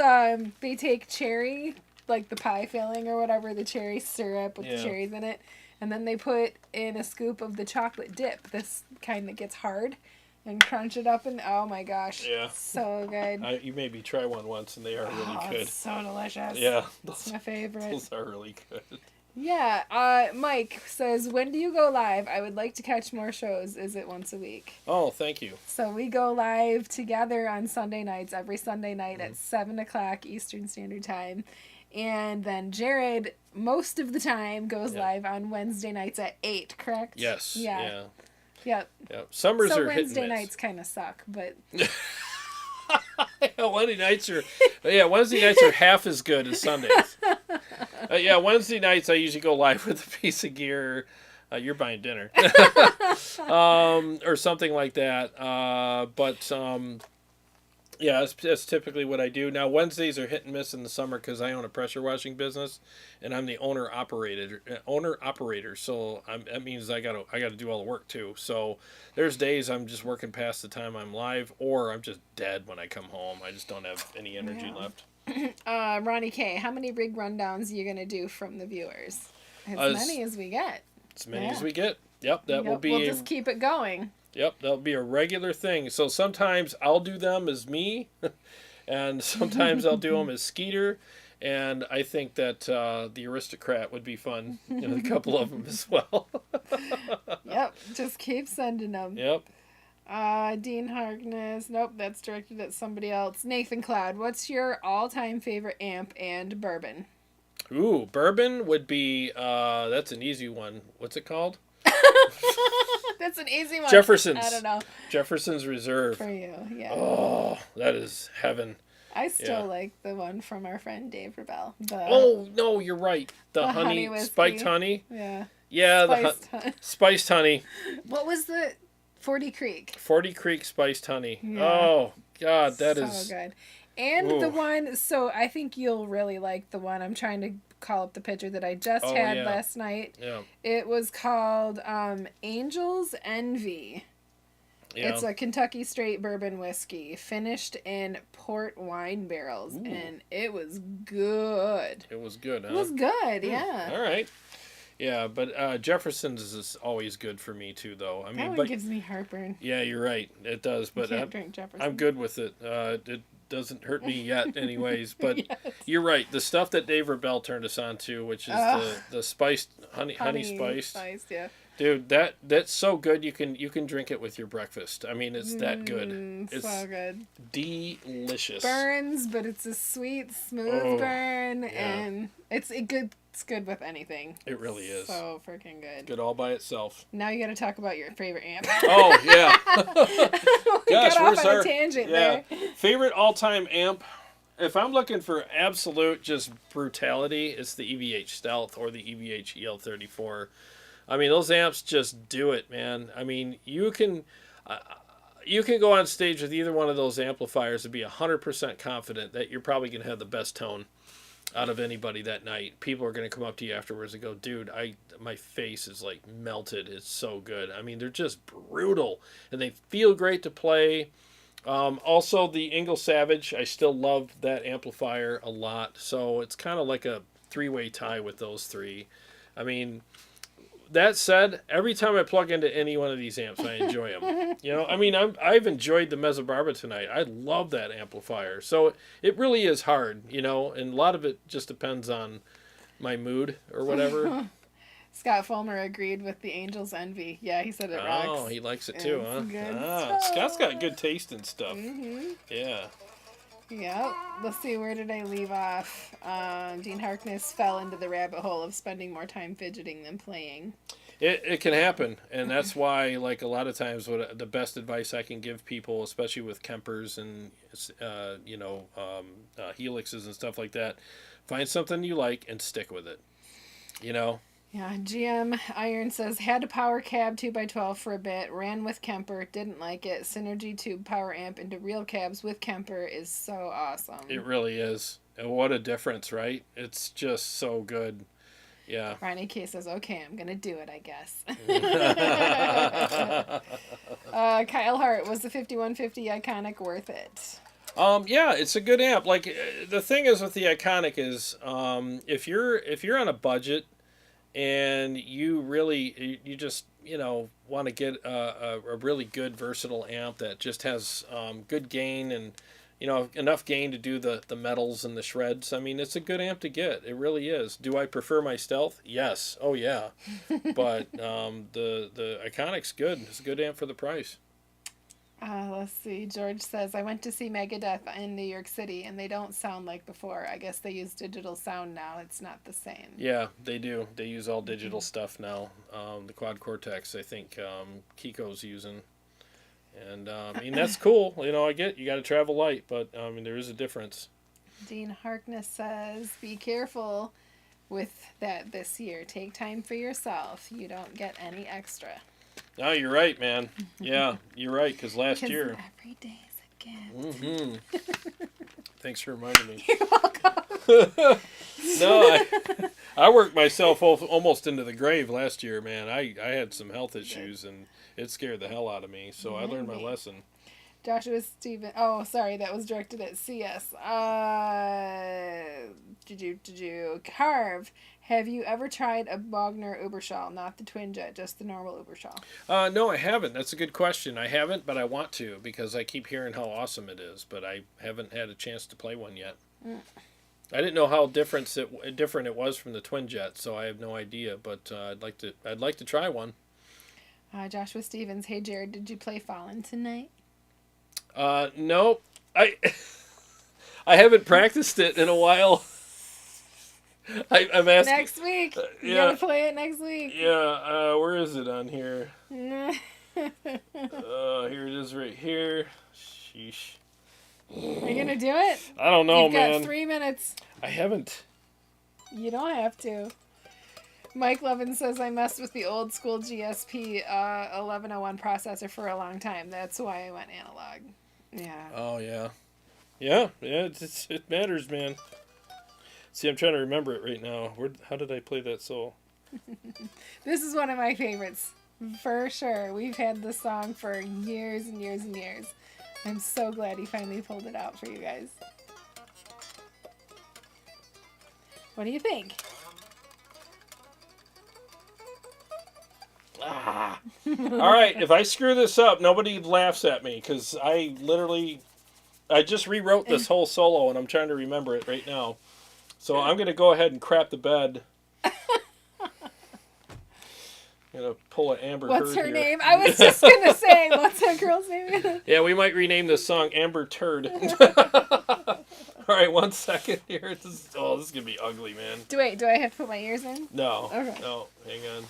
they take cherry, like the pie filling or whatever, the cherry syrup with the cherries in it. And then they put in a scoop of the chocolate dip, this kind that gets hard, and crunch it up, and oh my gosh, so good. You made me try one once, and they are really good. It's so delicious. Yeah, it's my favorite. Those are really good. Yeah. Mike says, when do you go live? I would like to catch more shows. Is it once a week? Oh, thank you. So we go live together on Sunday nights, every Sunday night at 7 o'clock Eastern Standard Time. And then Jarrod, most of the time, goes live on Wednesday nights at 8, correct? Yes. Yeah. Yep. Summers So are hit and Wednesday miss. nights kind of suck, but... Wednesday nights are half as good as Sundays. Wednesday nights I usually go live with a piece of gear. You're buying dinner, or something like that. That's typically what I do. Now Wednesdays are hit and miss in the summer because I own a pressure washing business, and I'm the owner operator. So that means I gotta do all the work too. So there's days I'm just working past the time I'm live, or I'm just dead when I come home. I just don't have any energy left. Ronnie K, how many rig rundowns are you gonna do from the viewers? As many as we get. As many as we get. Yep, will be. We'll just keep it going. Yep, that'll be a regular thing. So sometimes I'll do them as me, and sometimes I'll do them as Skeeter, and I think that the Aristocrat would be fun, a couple of them as well. Yep, just keep sending them. Yep. Dean Harkness, nope, that's directed at somebody else. Nathan Cloud, what's your all-time favorite amp and bourbon? Ooh, bourbon would be, that's an easy one. What's it called? That's an easy one. Jefferson's. I don't know. Jefferson's Reserve. For you, yeah. Oh, that is heaven. I still like the one from our friend Dave Rebell. Oh, no, you're right. The honey spiked honey. Yeah. Yeah, spiced honey. What was the 40 Creek? 40 Creek spiced honey. Yeah. Oh, God, that is so good. And the one, so I think you'll really like the one. I'm trying to call up the picture that I just had last night. Yeah. It was called Angel's Envy. Yeah. It's a Kentucky straight bourbon whiskey finished in port wine barrels. Ooh. And it was good. It was good, huh? It was good, yeah. All right. Yeah, but Jefferson's is always good for me too, though. I mean, that one gives me heartburn. Yeah, you're right. It does, but I can't drink Jefferson. I'm good with it. It doesn't hurt me yet, anyways. But yes. You're right. The stuff that Dave Rebell turned us on to, which is the spiced honey spiced. Yeah. Dude, that's so good. You can drink it with your breakfast. I mean, it's that good. It's so good. Delicious. Burns, but it's a sweet, smooth burn, and it's good. It's good with anything. It really is. So freaking good. Good all by itself. Now you got to talk about your favorite amp. Oh yeah. We got off on a tangent there. Favorite all-time amp. If I'm looking for absolute just brutality, it's the EVH Stealth or the EVH EL34. I mean, those amps just do it, man. I mean, you can go on stage with either one of those amplifiers and be 100% confident that you're probably going to have the best tone out of anybody that night. People are going to come up to you afterwards and go, dude, my face is like melted. It's so good. I mean, they're just brutal, and they feel great to play. Also, the Ingle Savage, I still love that amplifier a lot. So it's kind of like a three-way tie with those three. I mean, that said, every time I plug into any one of these amps, I enjoy them. I mean, I've enjoyed the Mezzbarba tonight. I love that amplifier. So it really is hard, and a lot of it just depends on my mood or whatever. Scott Fulmer agreed with the Angel's Envy. Yeah, he said it rocks. Oh, he likes it too, huh? Good Scott's got good taste in stuff. Mm-hmm. Yeah. Yep. Let's see, where did I leave off? Dean Harkness fell into the rabbit hole of spending more time fidgeting than playing. It can happen, and that's why, like, a lot of times the best advice I can give people, especially with KEMPERs and HELIXs and stuff like that, find something you like and stick with it. Yeah, GM Iron says, had a power cab 2x12 for a bit, ran with KEMPER, didn't like it. Synergy tube power amp into real cabs with KEMPER is so awesome. It really is. And what a difference, right? It's just so good. Yeah. Ronnie K says, okay, I'm going to do it, I guess. Kyle Hart, was the 5150 Iconic worth it? Yeah, it's a good amp. Like, the thing is with the Iconic is, if you're on a budget, and you just want to get a really good versatile amp that just has good gain and enough gain to do the metals and the shreds. I mean, it's a good amp to get. It really is. Do I prefer my Stealth? Yes. Oh yeah. But the Iconic's good. It's a good amp for the price. Let's see. George says, I went to see Megadeth in New York City, and they don't sound like before. I guess they use digital sound now. It's not the same. Yeah, they do. They use all digital stuff now. The Quad Cortex, I think Kiko's using. And, I mean, that's cool. I get you got to travel light, but, I mean, there is a difference. Dean Harkness says, be careful with that this year. Take time for yourself. You don't get any extra. No, you're right, man. Yeah, you're right, because last year... every day is a gift. Mm-hmm. Thanks for reminding me. You're welcome. No, I worked myself almost into the grave last year, man. I had some health issues, and it scared the hell out of me, so I learned my lesson. Joshua Steven. Oh, sorry, that was directed at CS. Carve. Have you ever tried a Wagner Uberschall? Not the twin jet, just the normal Uberschall. No, I haven't. That's a good question. I haven't, but I want to because I keep hearing how awesome it is, but I haven't had a chance to play one yet. I didn't know how different it was from the twin jet, so I have no idea, but I'd like to try one. Joshua Stevens. Hey, Jarrod, did you play Fallen tonight? No. I haven't practiced it in a while. I'm asking. Next week. You gotta play it next week. Yeah. Where is it on here? Here it is right here. Sheesh. Are you gonna do it? I don't know, man. You've got 3 minutes. I haven't. You don't have to. Mike Levin says, I messed with the old school GSP 1101 processor for a long time. That's why I went analog. Yeah. Oh, yeah. Yeah, it matters, man. See, I'm trying to remember it right now. How did I play that soul? This is one of my favorites, for sure. We've had this song for years and years and years. I'm so glad he finally pulled it out for you guys. What do you think? All right, if I screw this up, nobody laughs at me because I just rewrote this whole solo and I'm trying to remember it right now. So I'm going to go ahead and crap the bed. I'm going to pull an Amber Heard What's her here. name? I was just going to say, what's that girl's name? Yeah, we might rename this song Amber Turd. All right, 1 second here. This is going to be ugly, man. Do I have to put my ears in? No. Okay. No, hang on.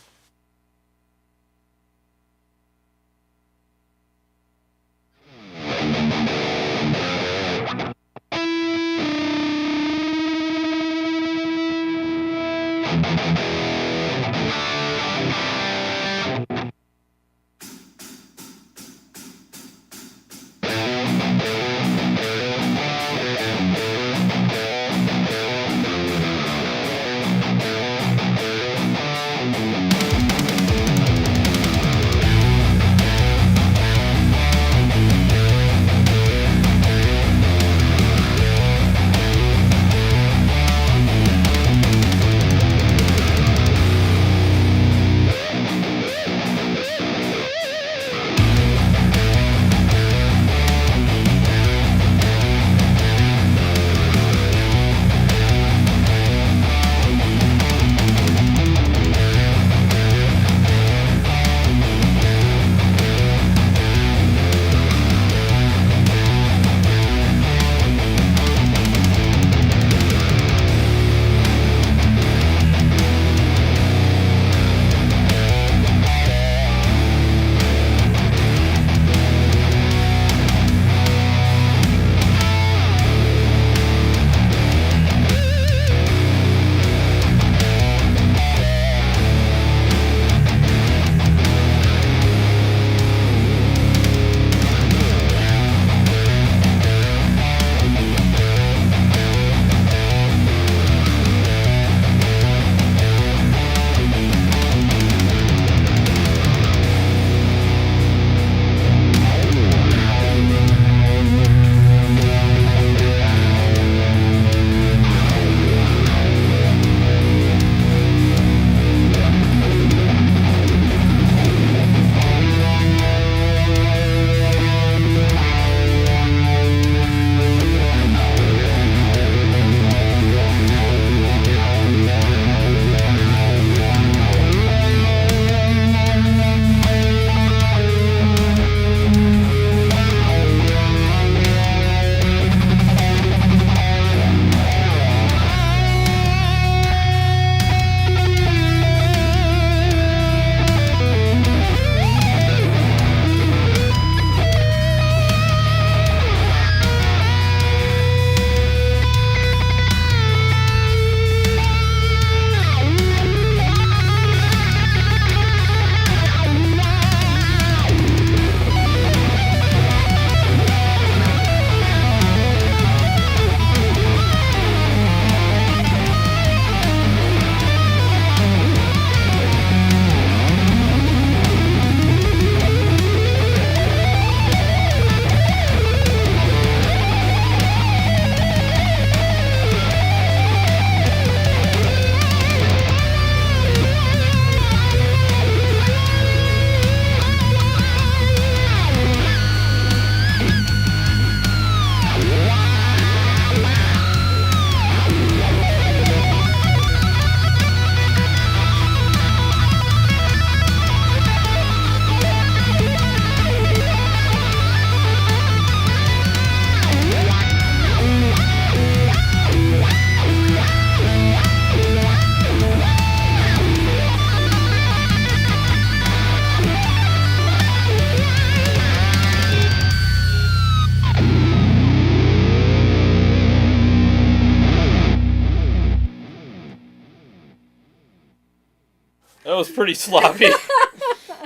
was pretty sloppy.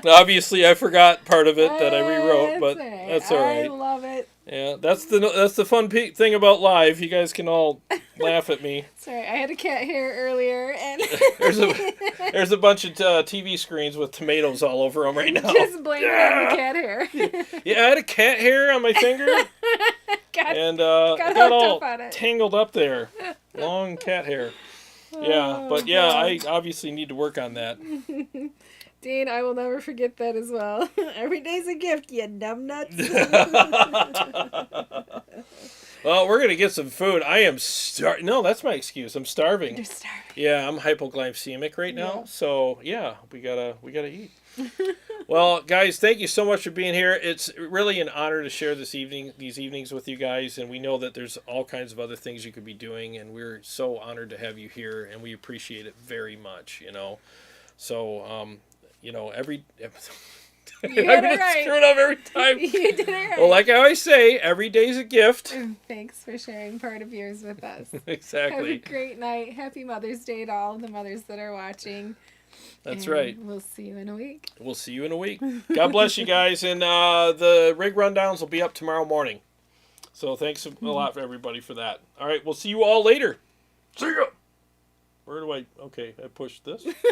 Obviously, I forgot part of it that I rewrote, but that's all right. I love it. Yeah, that's the fun thing about live. You guys can all laugh at me. Sorry, I had a cat hair earlier, and there's a bunch of TV screens with tomatoes all over them right now. Just blame it on the cat hair. Yeah, I had a cat hair on my finger, and got all tangled up there. Long cat hair. Yeah, but yeah, I obviously need to work on that. Dean, I will never forget that as well. Every day's a gift, you numbnuts. Well, we're gonna get some food. I am No, that's my excuse. I'm starving. You're starving. Yeah, I'm hypoglycemic right now. Yeah. So yeah, we gotta eat. Well, guys, thank you so much for being here. It's really an honor to share these evenings with you guys, and we know that there's all kinds of other things you could be doing, and we're so honored to have you here, and we appreciate it very much. So every. You got it right. Screw it up every time. You did it right. Well, like I always say, every day's a gift. Thanks for sharing part of yours with us. Exactly. Have a great night. Happy Mother's Day to all the mothers that are watching. That's and right. We'll see you in a week. We'll see you in a week. God bless you guys. And the rig rundowns will be up tomorrow morning. So thanks a lot for everybody for that. All right. We'll see you all later. See ya. Where do I... Okay, I pushed this.